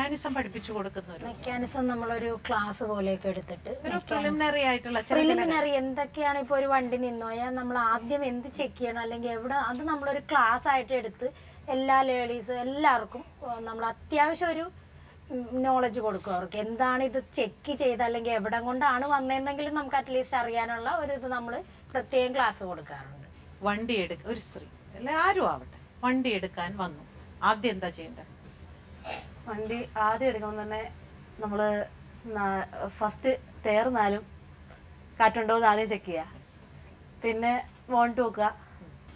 Mechanism പഠിപ്പിച്ചു കൊടുക്കുന്ന mechanism നമ്മളൊരു ക്ലാസ് പോലെയൊക്കെ എടുത്തിട്ട് പ്രിലിമിനറി ആയിട്ടുള്ള പ്രിലിമിനറി എന്തൊക്കെയാണ് ഇപ്പോൾ ഒരു വണ്ടി നിന്നോയാൽ നമ്മൾ ആദ്യം എന്ത് ചെക്ക് ചെയ്യണം അല്ലെങ്കിൽ എവിടെ അത് നമ്മളൊരു ക്ലാസ് ആയിട്ട് എടുത്ത് എല്ലാ ലേഡീസ് എല്ലാവർക്കും നമ്മൾ അത്യാവശ്യം ഒരു നോളജ് കൊടുക്കും. അവർക്ക് എന്താണ് ഇത് ചെക്ക് ചെയ്ത് അല്ലെങ്കിൽ എവിടെ കൊണ്ടാണ് വന്നതെന്നെങ്കിലും നമുക്ക് അറ്റ്ലീസ്റ്റ് അറിയാനുള്ള ഒരു ഇത് നമ്മൾ പ്രത്യേകം ക്ലാസ് കൊടുക്കാറുണ്ട്. വണ്ടി എടുക്കുക, ഒരു സ്ത്രീ അല്ലെ ആരും ആവട്ടെ വണ്ടി എടുക്കാൻ വന്നു, ആദ്യം എന്താ ചെയ്യേണ്ടത്? വണ്ടി ആദ്യം എടുക്കുമ്പോൾ തന്നെ നമ്മൾ ഫസ്റ്റ് ടയർ കാറ്റുണ്ടോ എന്ന് ആദ്യം ചെക്ക് ചെയ്യുക. പിന്നെ വോണ്ട് നോക്കുക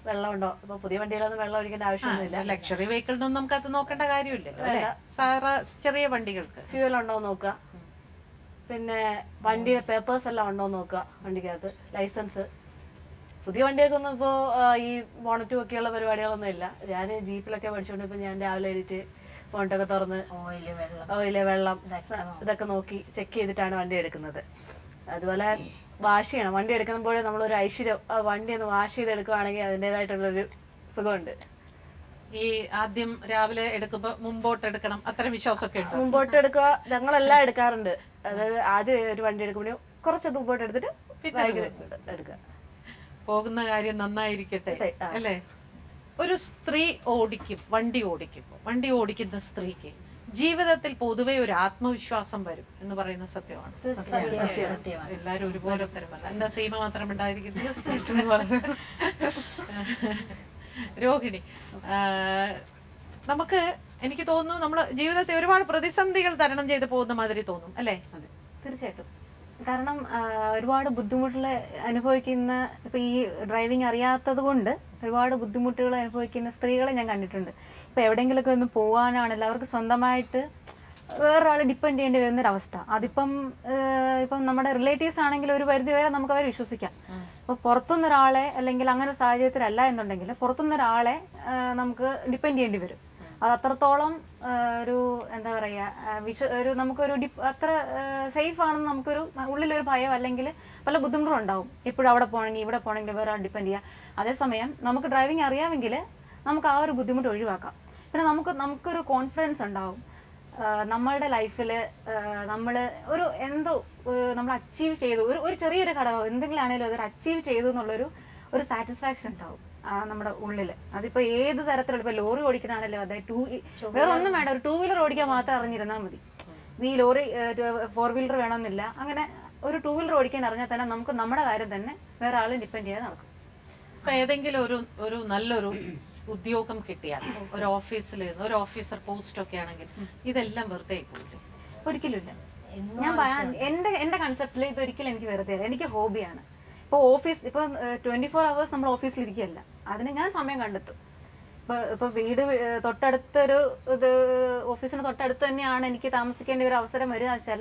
വെള്ളമുണ്ടോ. ഇപ്പൊ പുതിയ വണ്ടികളൊന്നും വെള്ളം ഒഴിക്കേണ്ട ആവശ്യമൊന്നുമില്ല. ലക്ഷറി വെഹിക്കിളിനൊന്നും നമുക്ക് അത് നോക്കേണ്ട കാര്യമില്ലല്ലോ. ചെറിയ വണ്ടികൾക്ക് ഫ്യൂവൽ ഉണ്ടോ എന്ന് നോക്കുക. പിന്നെ വണ്ടിയുടെ പേപ്പേഴ്സ് എല്ലാം ഉണ്ടോ എന്ന് നോക്കുക. വണ്ടിക്കകത്ത് ലൈസൻസ്. പുതിയ വണ്ടികൾക്കൊന്നും ഇപ്പോൾ ഈ ബോണറ്റ് ഒക്കെയുള്ള പരിപാടികളൊന്നും ഇല്ല. ഞാൻ ജീപ്പിലൊക്കെ പഠിച്ചുകൊണ്ട് ഇപ്പോൾ ഞാൻ രാവിലെ എഴുതിയിട്ട് ബോണറ്റൊക്കെ തുറന്ന് ഓയില് വെള്ളം ഇതൊക്കെ നോക്കി ചെക്ക് ചെയ്തിട്ടാണ് വണ്ടി എടുക്കുന്നത്. അതുപോലെ വാഷ് ചെയ്യണം. വണ്ടി എടുക്കുമ്പോഴേ നമ്മളൊരു ഐശ്വര്യം വണ്ടി ഒന്ന് വാഷ് ചെയ്തെടുക്കുകയാണെങ്കിൽ അതിൻ്റെതായിട്ടുള്ളൊരു സുഖമുണ്ട്. ഈ ആദ്യം രാവിലെ എടുക്കുമ്പോ മുമ്പോട്ട് എടുക്കണം, അത്ര വിശ്വാസമൊക്കെ ഉണ്ട്. മുമ്പോട്ട് എടുക്കുക ഞങ്ങളെല്ലാം എടുക്കാറുണ്ട്. അതായത് ആദ്യം ഒരു വണ്ടി എടുക്കുമ്പോൾ കുറച്ച് മുമ്പോട്ട് എടുത്തിട്ട് എടുക്കുക. പോകുന്ന കാര്യം നന്നായിരിക്കട്ടെ അല്ലേ. ഒരു സ്ത്രീ വണ്ടി ഓടിക്കുന്ന സ്ത്രീക്ക് ജീവിതത്തിൽ പൊതുവെ ഒരു ആത്മവിശ്വാസം വരും എന്ന് പറയുന്ന സത്യമാണ്. എല്ലാരും ഒരുപോലെ ഉത്തരമല്ല. എന്താ സീമ മാത്രം ഉണ്ടായിരിക്കുന്നത്? രോഹിണി, നമുക്ക് എനിക്ക് തോന്നുന്നു നമ്മള് ജീവിതത്തിൽ ഒരുപാട് പ്രതിസന്ധികൾ തരണം ചെയ്ത് പോകുന്ന മാതിരി തോന്നും അല്ലേ? തീർച്ചയായിട്ടും. കാരണം ഒരുപാട് ബുദ്ധിമുട്ടുകൾ അനുഭവിക്കുന്ന, ഇപ്പൊ ഈ ഡ്രൈവിംഗ് അറിയാത്തത് കൊണ്ട് ഒരുപാട് ബുദ്ധിമുട്ടുകൾ അനുഭവിക്കുന്ന സ്ത്രീകളെ ഞാൻ കണ്ടിട്ടുണ്ട്. ഇപ്പൊ എവിടെയെങ്കിലുമൊക്കെ ഒന്ന് പോകാനാണല്ലോ അവർക്ക് സ്വന്തമായിട്ട് വേറൊരാളെ ഡിപ്പെൻഡ് ചെയ്യേണ്ടി വരുന്നൊരവസ്ഥ. അതിപ്പം നമ്മുടെ റിലേറ്റീവ്സ് ആണെങ്കിൽ ഒരു പരിധി വരെ നമുക്ക് അവരെ വിശ്വസിക്കാം. അപ്പൊ പുറത്തുനിന്നൊരാളെ അല്ലെങ്കിൽ അങ്ങനെ ഒരു സാഹചര്യത്തിലല്ല എന്നുണ്ടെങ്കിൽ പുറത്തുനിന്നൊരാളെ നമുക്ക് ഡിപ്പെൻഡ് ചെയ്യേണ്ടി വരും. അത് അത്രത്തോളം ഒരു എന്താ പറയുക ഒരു നമുക്കൊരു അത്ര സേഫ് ആണെന്ന് നമുക്കൊരു ഉള്ളിലൊരു ഭയം അല്ലെങ്കിൽ പല ബുദ്ധിമുട്ടും ഉണ്ടാവും. എപ്പോഴും അവിടെ പോകണമെങ്കിൽ ഇവിടെ പോകണമെങ്കിൽ വേറെ ഡിപ്പെൻഡ് ചെയ്യാം. അതേസമയം നമുക്ക് ഡ്രൈവിംഗ് അറിയാമെങ്കിൽ നമുക്ക് ആ ഒരു ബുദ്ധിമുട്ട് ഒഴിവാക്കാം. പിന്നെ നമുക്കൊരു കോൺഫിഡൻസ് ഉണ്ടാവും. നമ്മളുടെ ലൈഫിൽ നമ്മൾ ഒരു നമ്മൾ അച്ചീവ് ചെയ്തു, ഒരു ചെറിയൊരു ഘടകം എന്തെങ്കിലും ആണെങ്കിലും അതൊരു അച്ചീവ് ചെയ്തു എന്നുള്ളൊരു സാറ്റിസ്ഫാക്ഷൻ ഉണ്ടാവും നമ്മുടെ ഉള്ളില്. അതിപ്പോ ഏത് തരത്തിലുള്ള ഇപ്പൊ ലോറി ഓടിക്കണാണല്ലോ, അതായത് വേറെ ഒന്നും വേണ്ട, ഒരു 2 വീലർ ഓടിക്കാൻ മാത്രം അറിഞ്ഞിരുന്നാൽ മതി. ഈ ലോറി 4 വീലർ വേണമെന്നില്ല. അങ്ങനെ ഒരു 2 വീലർ ഓടിക്കാൻ അറിഞ്ഞാൽ തന്നെ നമുക്ക് നമ്മുടെ കാര്യം തന്നെ വേറെ ആളെ ഡിപ്പെൻഡ് ചെയ്യാതെ നടക്കും. ഇപ്പൊ ഏതെങ്കിലും ഒരു നല്ലൊരു ഉദ്യോഗം കിട്ടിയാൽ ഒരു ഓഫീസിൽ ഒരു ഓഫീസർ പോസ്റ്റ് ഒക്കെ ആണെങ്കിൽ ഇതെല്ലാം വെറുതെ പോകില്ലേ? ഒരിക്കലും ഇല്ല. ഞാൻ എന്റെ കൺസെപ്റ്റിൽ ഇതൊരിക്കലും എനിക്ക് വെറുതെ അല്ല, എനിക്ക് ഹോബിയാണ്. ഇപ്പോൾ 24 hours നമ്മൾ ഓഫീസിലിരിക്കുകയല്ല, അതിന് ഞാൻ സമയം കണ്ടെത്തും. ഇപ്പൊ വീട് തൊട്ടടുത്തൊരു ഓഫീസിന് തൊട്ടടുത്ത് തന്നെയാണ് എനിക്ക് താമസിക്കേണ്ട ഒരു അവസരം വരിക വെച്ചാൽ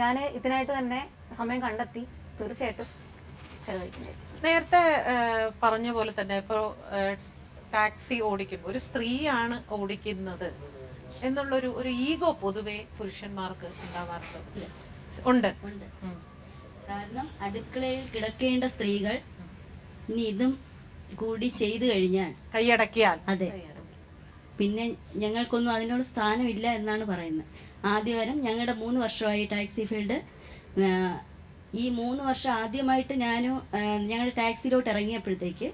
ഞാൻ ഇതിനായിട്ട് തന്നെ സമയം കണ്ടെത്തി തീർച്ചയായിട്ടും ചെലവഴിക്കുന്നത്. നേരത്തെ പറഞ്ഞ പോലെ തന്നെ ഇപ്പോൾ ടാക്സി ഓടിക്കുമ്പോൾ ഒരു സ്ത്രീയാണ് ഓടിക്കുന്നത് എന്നുള്ളൊരു ഈഗോ പൊതുവെ പുരുഷന്മാർക്ക് ഉണ്ട്. കാരണം അടുക്കളയിൽ കിടക്കേണ്ട സ്ത്രീകൾ ഇനി ഇതും കൂടി ചെയ്തു കഴിഞ്ഞാൽ കൈയടക്കിയാൽ അതെ, പിന്നെ ഞങ്ങൾക്കൊന്നും അതിനോട് സ്ഥാനമില്ല എന്നാണ് പറയുന്നത്. ആദ്യം ഞങ്ങളുടെ 3 വർഷമായി ടാക്സി ഫീൽഡ്. ഈ 3 വർഷം ആദ്യമായിട്ട് ഞങ്ങൾ ടാക്സിയിലോട്ട് ഇറങ്ങിയപ്പോഴത്തേക്ക്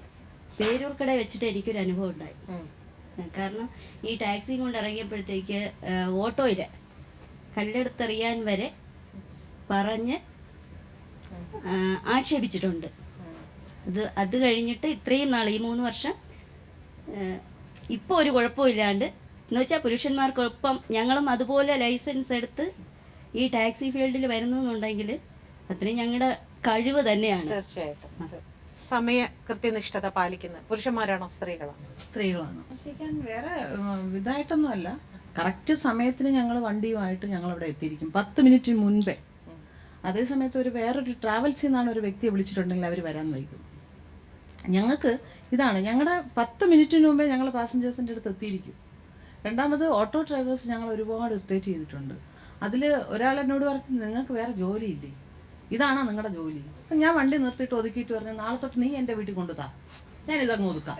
പേരൂർക്കട വെച്ചിട്ട് എനിക്കൊരു അനുഭവം ഉണ്ടായി. കാരണം ഈ ടാക്സിയും കൊണ്ട് ഇറങ്ങിയപ്പോഴത്തേക്ക് ഓട്ടോയിൽ കല്ലെടുത്തെറിയാൻ വരെ പറഞ്ഞ് ആക്ഷേപിച്ചിട്ടുണ്ട്. അത് കഴിഞ്ഞിട്ട് ഇത്രയും നാൾ ഈ 3 വർഷം ഇപ്പോൾ ഒരു കുഴപ്പമില്ലാണ്ട് എന്ന് വെച്ചാൽ പുരുഷന്മാർക്കൊപ്പം ഞങ്ങളും അതുപോലെ ലൈസൻസ് എടുത്ത് ഈ ടാക്സി ഫീൽഡിൽ വരുന്നുണ്ടെങ്കിൽ അത്രയും ഞങ്ങളുടെ കഴിവ് തന്നെയാണ്. തീർച്ചയായിട്ടും. സമയ കൃത്യനിഷ്ഠത പാലിക്കുന്ന പുരുഷന്മാരാണോ സ്ത്രീകളാണോ? സ്ത്രീകളാണ്. ശരിക്കാൻ വേറെ ഇതായിട്ടൊന്നുമല്ല, കറക്റ്റ് സമയത്തിന് ഞങ്ങൾ വണ്ടിയുമായിട്ട് ഞങ്ങളവിടെ എത്തിയിരിക്കും 10 മിനിറ്റ് മുൻപേ. അതേ സമയത്ത് വേറൊരു ട്രാവൽസിൽ നിന്നാണ് ഒരു വ്യക്തിയെ വിളിച്ചിട്ടുണ്ടെങ്കിൽ അവർ വരാൻ വൈകും. ഞങ്ങൾക്ക് ഇതാണ്, ഞങ്ങളുടെ 10 മിനിറ്റിന് മുമ്പേ ഞങ്ങൾ പാസഞ്ചേഴ്സിൻ്റെ അടുത്ത് എത്തിയിരിക്കും. രണ്ടാമത് ഓട്ടോ ഡ്രൈവേഴ്സ് ഞങ്ങൾ ഒരുപാട് ഇറിറ്റേറ്റ് ചെയ്തിട്ടുണ്ട്. അതിൽ ഒരാൾ എന്നോട് പറഞ്ഞു, നിങ്ങൾക്ക് വേറെ ജോലിയില്ലേ, ഇതാണോ നിങ്ങളുടെ ജോലി? അപ്പം ഞാൻ വണ്ടി നിർത്തിയിട്ട് ഒതുക്കിയിട്ട് പറഞ്ഞു, നാളെ തൊട്ട് നീ എൻ്റെ വീട്ടിൽ കൊണ്ടുതാ, ഞാൻ ഇതങ്ങ് ഒതുക്കാം.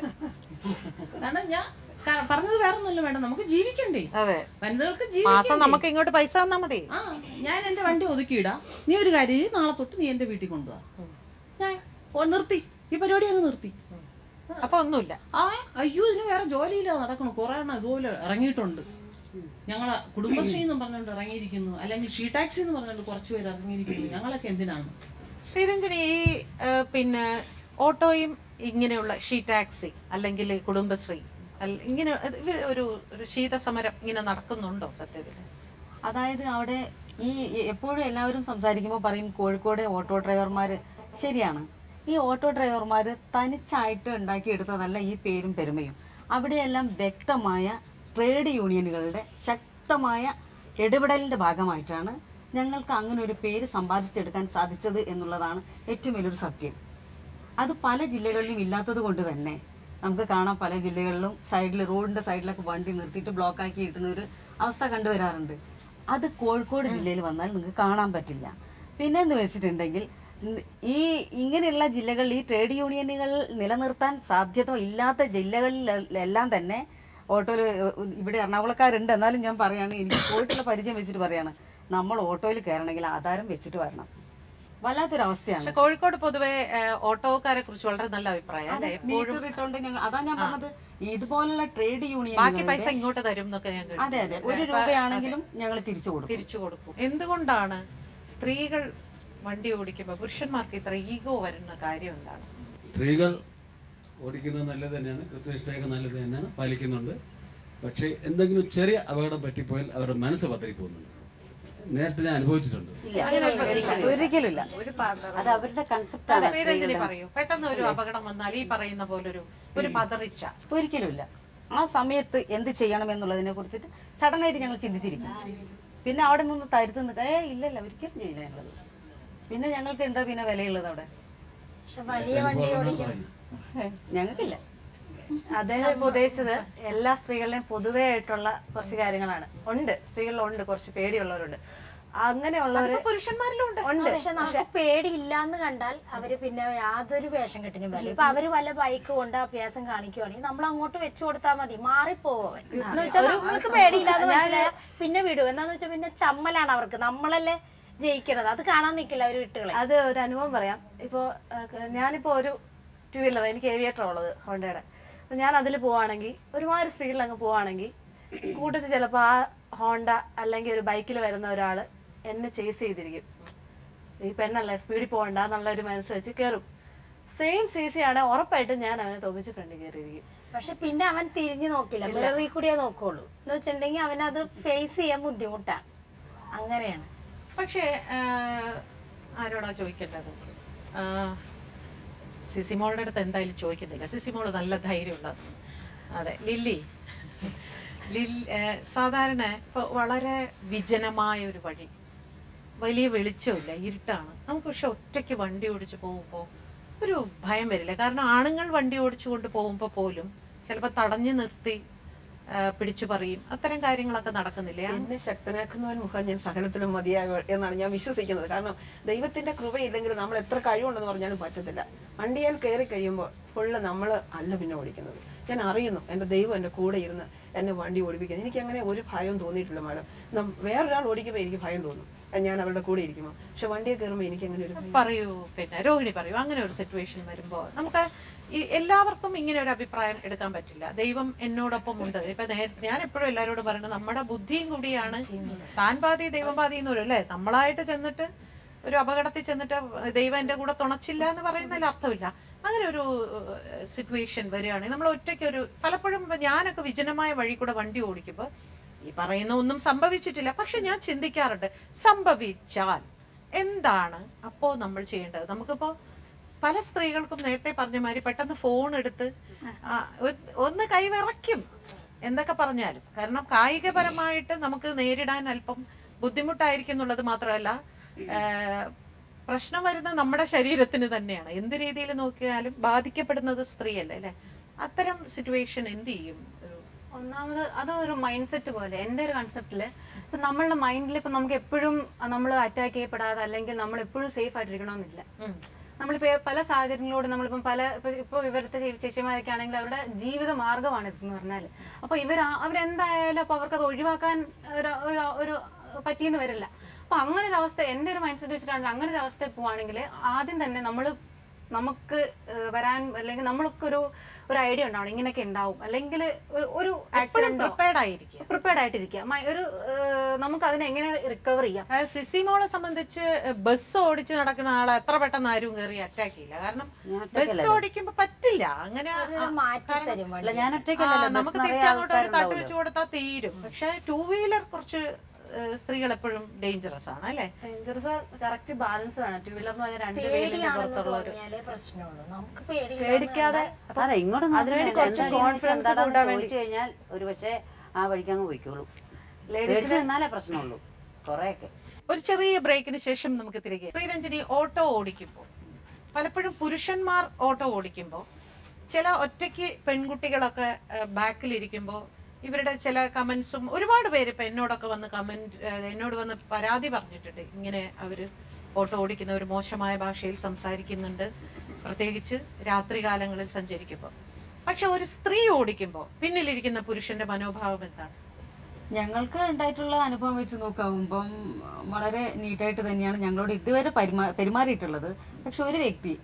കാരണം ഞാൻ പറഞ്ഞത് വേറെ ഒന്നുമല്ല മേഡം, നമുക്ക് ജീവിക്കണ്ടേ, അതെ, വനിതകൾക്ക് മാസം ജീവിക്കണ്ടേ. നമുക്ക് ഇങ്ങോട്ട് പൈസ തന്നാ മതി. ആ, ഞാൻ എന്റെ വണ്ടി ഒതുക്കിയിടാം, നീ ഒരു കാര്യം ചെയ്യ്, നാളെ തൊട്ട് നീ എന്റെ വീട്ടിൽ കൊണ്ടുപോവാ. ഞാൻ നിർത്തി ഈ പരിപാടി അങ്ങ് നിർത്തി. അപ്പൊ ഒന്നുമില്ല. അയ്യോ ഇതിന് വേറെ ജോലിയില്ലാതെ നടക്കണം. കുറെ എണ്ണം ഇതുപോലെ ഇറങ്ങിയിട്ടുണ്ട്. ഞങ്ങളെ കുടുംബശ്രീ എന്നും പറഞ്ഞുകൊണ്ട് ഇറങ്ങിയിരിക്കുന്നു, അല്ലെങ്കിൽ ഷീ ടാക്സി എന്ന് പറഞ്ഞുകൊണ്ട് കുറച്ച് പേര് ഇറങ്ങിയിരിക്കുന്നു. ഞങ്ങളൊക്കെ എന്തിനാണ്? ശ്രീരഞ്ജനി, ഈ പിന്നെ ഓട്ടോയും ഇങ്ങനെയുള്ള ഷീ ടാക്സി അല്ലെങ്കിൽ കുടുംബശ്രീ ഇങ്ങനെ ഒരു ശീതസമരം ഇങ്ങനെ നടക്കുന്നുണ്ടോ സത്യത്തിൽ? അതായത് അവിടെ ഈ എപ്പോഴും എല്ലാവരും സംസാരിക്കുമ്പോൾ പറയും കോഴിക്കോട് ഓട്ടോ ഡ്രൈവർമാർ. ശരിയാണ്, ഈ ഓട്ടോ ഡ്രൈവർമാർ തനിച്ചായിട്ട് ഉണ്ടാക്കിയെടുത്തതല്ല ഈ പേരും പെരുമയും. അവിടെയെല്ലാം വ്യക്തമായ ട്രേഡ് യൂണിയനുകളുടെ ശക്തമായ ഇടപെടലിൻ്റെ ഭാഗമായിട്ടാണ് ഞങ്ങൾക്ക് അങ്ങനെ ഒരു പേര് സമ്പാദിച്ചെടുക്കാൻ സാധിച്ചത് എന്നുള്ളതാണ് ഏറ്റവും വലിയൊരു സത്യം. അത് പല ജില്ലകളിലും ഇല്ലാത്തത് കൊണ്ട് തന്നെ നമുക്ക് കാണാം, പല ജില്ലകളിലും സൈഡിൽ റോഡിൻ്റെ സൈഡിലൊക്കെ വണ്ടി നിർത്തിയിട്ട് ബ്ലോക്കാക്കി ഇടുന്ന ഒരു അവസ്ഥ കണ്ടുവരാറുണ്ട്. അത് കോഴിക്കോട് ജില്ലയിൽ വന്നാൽ നിങ്ങൾക്ക് കാണാൻ പറ്റില്ല. പിന്നെ എന്ന് വെച്ചിട്ടുണ്ടെങ്കിൽ ഈ ഇങ്ങനെയുള്ള ജില്ലകളിൽ ഈ ട്രേഡ് യൂണിയനുകൾ നിലനിർത്താൻ സാധ്യത ഇല്ലാത്ത ജില്ലകളിലെല്ലാം തന്നെ ഓട്ടോയിൽ, ഇവിടെ എറണാകുളക്കാരുണ്ട് എന്നാലും ഞാൻ പറയുകയാണ്, എനിക്ക് പോയിട്ടുള്ള പരിചയം വെച്ചിട്ട് പറയാണ്, നമ്മൾ ഓട്ടോയിൽ കയറണമെങ്കിൽ ആധാരം വെച്ചിട്ട് വരണം. വല്ലാത്തൊരവസ്ഥയാണ്. പക്ഷെ കോഴിക്കോട് പൊതുവെ ഓട്ടോക്കാരെ കുറിച്ച് വളരെ നല്ല അഭിപ്രായം അല്ലേ? മീറ്റർ ഇട്ടോണ്ട് അതാ ഞാൻ പറഞ്ഞത്, ഇതുപോലുള്ള ട്രേഡ് യൂണിയൻ ബാക്കി പൈസ ഇങ്ങോട്ട് തരും എന്നൊക്കെ ഞാൻ കേട്ടു. അതെ അതെ, 1 രൂപയാണെങ്കിലും ഞങ്ങൾ തിരിച്ചു കൊടുക്കും. എന്തുകൊണ്ടാണ് സ്ത്രീകൾ വണ്ടി ഓടിക്കുമ്പോൾ പുരുഷന്മാർക്ക് ഇത്ര ഈഗോ വരുന്ന കാര്യം എന്താണ്? സ്ത്രീകൾ ഓടിക്കുന്നത് നല്ലത് തന്നെയാണ്, കൃത്യനിഷ്ഠയൊക്കെ നല്ലത് തന്നെയാണ്, പാലിക്കുന്നുണ്ട്. പക്ഷേ എന്തെങ്കിലും ചെറിയ അപകടം പറ്റിപ്പോയാൽ അവരുടെ മനസ്സ് പതറിപ്പോകുന്നുണ്ട്. നേരത്തെ ഞാൻ അനുഭവിച്ചിട്ടുണ്ട്. ഒരിക്കലുമില്ല. അത് അവരുടെ കൺസെപ്റ്റാണ്. ശ്രീരഞ്ജനി പറയൂ, പെട്ടെന്ന് ഒരു അപകടം വന്നാൽ ഈ പറയുന്ന പോലൊരു പതറിച്ച ഒരിക്കലുമില്ല. ആ സമയത്ത് എന്ത് ചെയ്യണം എന്നുള്ളതിനെ കുറിച്ചിട്ട് സഡനായിട്ട് ഞങ്ങൾ ചിന്തിച്ചിരിക്കും. പിന്നെ അവിടെ നിന്ന് തരുത്ത് നിൽക്കുക, ഇല്ലല്ല ഒരിക്കലും ചെയ്യില്ല ഞങ്ങളത്. പിന്നെ ഞങ്ങൾക്ക് എന്താ പിന്നെ വിലയുള്ളത് അവിടെ? പക്ഷെ വലിയ വണ്ടി ഓടിക്കണം ഞങ്ങൾക്കില്ല. അദ്ദേഹം ഇപ്പോൾ ഉദ്ദേശിച്ചത് എല്ലാ സ്ത്രീകളിലെയും പൊതുവേ ആയിട്ടുള്ള കുറച്ച് കാര്യങ്ങളാണ്. ഉണ്ട്, സ്ത്രീകളിലുണ്ട് കുറച്ച് പേടിയുള്ളവരുണ്ട്, അങ്ങനെയുള്ളവര് പുരുഷന്മാരിലും ഉണ്ട്. പക്ഷെ നമുക്ക് പേടിയില്ലാന്ന് കണ്ടാൽ അവര് പിന്നെ യാതൊരു വേഷം കെട്ടിനും വരും. ഇപ്പൊ അവര് വല്ല ബൈക്ക് കൊണ്ട് അഭ്യാസം കാണിക്കുവാണെങ്കിൽ നമ്മൾ അങ്ങോട്ട് വെച്ചു കൊടുത്താൽ മതി, മാറിപ്പോവൻ എന്ന് വെച്ചാൽ നമ്മൾക്ക് പേടിയില്ലാന്ന് മനസ്സിലായ പിന്നെ വിടും. എന്താന്ന് വെച്ചാൽ പിന്നെ ചമ്മലാണ് അവർക്ക്, നമ്മളല്ലേ ജയിക്കണത്. അത് കാണാൻ നിൽക്കില്ല അവര് വിട്ടുകളെ. അത് ഒരു അനുഭവം പറയാം. ഇപ്പോൾ ഞാനിപ്പോൾ ഒരു 2 വീലർ, എനിക്ക് ഏവിയേറ്റർ ഉള്ളത് ഹോണ്ടയുടെ. അപ്പം ഞാൻ അതിൽ പോവുകയാണെങ്കിൽ ഒരുമാതിരി സ്പീഡിൽ അങ്ങ് പോവുകയാണെങ്കിൽ കൂട്ടത്തിൽ ചിലപ്പോൾ ആ ഹോണ്ട അല്ലെങ്കിൽ ഒരു ബൈക്കിൽ വരുന്ന ഒരാൾ എന്നെ ചേസ് ചെയ്തിരിക്കും. ഈ പെണ്ണല്ലേ സ്പീഡിൽ പോകണ്ട എന്നുള്ളൊരു മനസ്സ് വെച്ച് കയറും. സെയിം CC ആണ്, ഉറപ്പായിട്ടും ഞാൻ അവനെ തോപ്പിച്ച് ഫ്രണ്ടിൽ കയറിയിരിക്കും. പക്ഷെ പിന്നെ അവൻ തിരിഞ്ഞു നോക്കില്ല, മിററിൽ കൂടിയേ നോക്കുള്ളൂ. എന്ന് വെച്ചിട്ടുണ്ടെങ്കിൽ അവനത് ഫേസ് ചെയ്യാൻ ബുദ്ധിമുട്ടാണ്. അങ്ങനെയാണ്. പക്ഷേ ആരോടാ ചോദിക്കേണ്ടത്? സിസിമോളുടെ അടുത്ത് എന്തായാലും ചോദിക്കുന്നില്ല. സിസിമോള് നല്ല ധൈര്യമുള്ളത്. അതെ, ലില്ലി സാധാരണ ഇപ്പോൾ വളരെ വിജനമായ ഒരു വഴി, വലിയ വെളിച്ചമില്ല, ഇരുട്ടാണ്. നമുക്ക് പക്ഷെ ഒറ്റയ്ക്ക് വണ്ടി ഓടിച്ച് പോകുമ്പോൾ ഒരു ഭയം വരില്ല? കാരണം ആണുങ്ങൾ വണ്ടി ഓടിച്ചു കൊണ്ട് പോകുമ്പോൾ പോലും ചിലപ്പോൾ തടഞ്ഞു നിർത്തി പിടിച്ചു പറയും, അത്തരം കാര്യങ്ങളൊക്കെ നടക്കുന്നില്ലേ? എന്നെ ശക്തനാക്കുന്നവൻ മുഖം ഞാൻ സകലത്തിലും മതിയാകും എന്നാണ് ഞാൻ വിശ്വസിക്കുന്നത്. കാരണം ദൈവത്തിന്റെ കൃപയില്ലെങ്കിൽ നമ്മൾ എത്ര കഴിവുണ്ടെന്ന് പറഞ്ഞാലും പറ്റത്തില്ല. വണ്ടിയാൽ കയറി കഴിയുമ്പോൾ ഫുള്ള് നമ്മൾ അല്ല പിന്നെ ഓടിക്കുന്നത്. ഞാൻ അറിയുന്നു എൻ്റെ ദൈവം എൻ്റെ കൂടെ ഇരുന്ന് എന്നെ വണ്ടി ഓടിപ്പിക്കുന്നത്. എനിക്ക് അങ്ങനെ ഒരു ഭയം തോന്നിയിട്ടില്ല മാഡം. വേറൊരാൾ ഓടിക്കുമ്പോൾ എനിക്ക് ഭയം തോന്നും, ഞാൻ അവരുടെ കൂടെ ഇരിക്കുമ്പോൾ. പക്ഷെ വണ്ടിയെ കയറുമ്പോൾ എനിക്ക് അങ്ങനെ ഒരു പറയൂ. പിന്നെ രോഹിണി പറയൂ, അങ്ങനെ ഒരു സിറ്റുവേഷൻ വരുമ്പോൾ നമുക്ക് എല്ലാവർക്കും ഇങ്ങനെ ഒരു അഭിപ്രായം എടുക്കാൻ പറ്റില്ല. ദൈവം എന്നോടൊപ്പം ഉണ്ട്. ഇപ്പൊ ഞാൻ എപ്പോഴും എല്ലാവരോടും പറയുന്നത്, നമ്മുടെ ബുദ്ധിയും കൂടിയാണ്. താൻ പാതി ദൈവം പാതി എന്ന് വരും അല്ലേ? നമ്മളായിട്ട് ചെന്നിട്ട് ഒരു അപകടത്തിൽ ചെന്നിട്ട് ദൈവം എൻ്റെ കൂടെ തുണച്ചില്ല എന്ന് പറയുന്നതിൽ അർത്ഥമില്ല. അങ്ങനെ ഒരു സിറ്റുവേഷൻ വരികയാണെങ്കിൽ നമ്മൾ ഒറ്റയ്ക്ക് പലപ്പോഴും ഞാനൊക്കെ വിജനമായ വഴി കൂടെ വണ്ടി ഓടിക്കുമ്പോൾ ഈ പറയുന്ന ഒന്നും സംഭവിച്ചിട്ടില്ല, പക്ഷെ ഞാൻ ചിന്തിക്കാറുണ്ട്, സംഭവിച്ചാൽ എന്താണ് അപ്പോൾ നമ്മൾ ചെയ്യേണ്ടത്? നമുക്കിപ്പോൾ പല സ്ത്രീകൾക്കും നേരത്തെ പറഞ്ഞ മാതിരി പെട്ടെന്ന് ഫോൺ എടുത്ത് ഒന്ന് കൈവിറയ്ക്കും എന്തൊക്കെ പറഞ്ഞാലും. കാരണം കായികപരമായിട്ട് നമുക്ക് നേരിടാൻ അല്പം ബുദ്ധിമുട്ടായിരിക്കും എന്നുള്ളത് മാത്രമല്ല, പ്രശ്നം വരുന്നത് നമ്മുടെ ശരീരത്തിന് തന്നെയാണ്. എന്ത് രീതിയിൽ നോക്കിയാലും ബാധിക്കപ്പെടുന്നത് സ്ത്രീയല്ലേ അല്ലെ? അത്തരം സിറ്റുവേഷൻ എന്ത് ചെയ്യും? ഒന്നാമത് അത് ഒരു മൈൻഡ് സെറ്റ് പോലെ. എൻ്റെ ഒരു കൺസെപ്റ്റില് ഇപ്പൊ നമ്മളുടെ മൈൻഡിൽ ഇപ്പൊ നമുക്ക് എപ്പോഴും നമ്മൾ അറ്റാക്ക് ചെയ്യപ്പെടാതെ അല്ലെങ്കിൽ നമ്മൾ എപ്പോഴും സേഫ് ആയിട്ടിരിക്കണമെന്നില്ല. നമ്മളിപ്പോൾ പല സാഹചര്യങ്ങളോട് നമ്മളിപ്പം ഇപ്പോൾ ഇവരുടെ ചേച്ചിമാരൊക്കെ ആണെങ്കിൽ അവരുടെ ജീവിത മാർഗ്ഗമാണ് ഇതെന്ന് പറഞ്ഞാൽ. അപ്പോൾ അവരെന്തായാലും അപ്പോൾ അവർക്കത് ഒഴിവാക്കാൻ ഒരു പറ്റിയെന്ന് വരില്ല. അപ്പോൾ അങ്ങനെ ഒരു അവസ്ഥ, എൻ്റെ ഒരു മൈൻഡ് സെറ്റ് വെച്ചിട്ടാണെങ്കിൽ അങ്ങനെ ഒരു അവസ്ഥയിൽ പോവുകയാണെങ്കിൽ ആദ്യം തന്നെ നമുക്ക് വരാൻ അല്ലെങ്കിൽ നമ്മൾക്കൊരു ഐഡിയ ഉണ്ടാവണം ഇങ്ങനെയൊക്കെ ഉണ്ടാവും, അല്ലെങ്കിൽ ഒരു ആക്സിഡന്റോ പ്രിപ്പയർഡ് ആയിട്ടിരിക്കുക. നമുക്ക് അതിനെ എങ്ങനെ റിക്കവർ ചെയ്യാം. സിസിമോളെ സംബന്ധിച്ച് ബസ് ഓടിച്ച് നടക്കുന്ന ആളെ എത്ര പെട്ടെന്ന് ആരും കയറി അറ്റാക്ക് ചെയ്യില്ല. കാരണം ബസ് ഓടിക്കുമ്പോ പറ്റില്ല അങ്ങനെ, നമുക്ക് തിരിച്ചങ്ങോട്ട് ഒരു തട്ട് വെച്ച് കൊടുത്താൽ തീരും. പക്ഷെ 2 വീലർ കുറച്ച് സ്ത്രീകൾ എപ്പോഴും ഡേഞ്ചറസ് ആണ് അല്ലേ? ഡേഞ്ചറസ് കറക്റ്റ് ബാലൻസ് വേണം. 2 വീലർ എന്ന് പറഞ്ഞാൽ 2 വീലിന്റെ പുറത്തുള്ളവര് പേടിക്കാതെ അതെ ഇങ്ങോട്ടൊന്നും ചോദിച്ചു കഴിഞ്ഞാൽ ഒരു പക്ഷേ ആ വഴിക്ക് അങ്ങ് പോയിക്കോളൂ. പേടിച്ച് നിന്നാലേ പ്രശ്നമുള്ളൂ കുറെയൊക്കെ. ഒരു ചെറിയ ബ്രേക്കിന് ശേഷം നമുക്ക് തിരികെ. ശ്രീരഞ്ജിനി, ഓട്ടോ ഓടിക്കുമ്പോൾ പലപ്പോഴും പുരുഷന്മാർ ഓട്ടോ ഓടിക്കുമ്പോൾ ചില ഒറ്റയ്ക്ക് പെൺകുട്ടികളൊക്കെ ബാക്കിലിരിക്കുമ്പോൾ ഇവരുടെ ചില കമന്റ്സും ഒരുപാട് പേര് ഇപ്പൊ എന്നോടൊക്കെ വന്ന് എന്നോട് വന്ന് പരാതി പറഞ്ഞിട്ടുണ്ട്. ഇങ്ങനെ അവര് ഓട്ടോ ഓടിക്കുന്നവർ മോശമായ ഭാഷയിൽ സംസാരിക്കുന്നുണ്ട്, പ്രത്യേകിച്ച് രാത്രികാലങ്ങളിൽ സഞ്ചരിക്കുമ്പോൾ. പക്ഷെ ഒരു സ്ത്രീ ഓടിക്കുമ്പോൾ പിന്നിലിരിക്കുന്ന പുരുഷന്റെ മനോഭാവം എന്താണ്? ഞങ്ങൾക്ക് ഉണ്ടായിട്ടുള്ള അനുഭവം വെച്ച് നോക്കാവുമ്പം വളരെ നീറ്റായിട്ട് തന്നെയാണ് ഞങ്ങളോട് ഇതുവരെ പെരുമാറിയിട്ടുള്ളത്. പക്ഷെ ഒരു വ്യക്തി,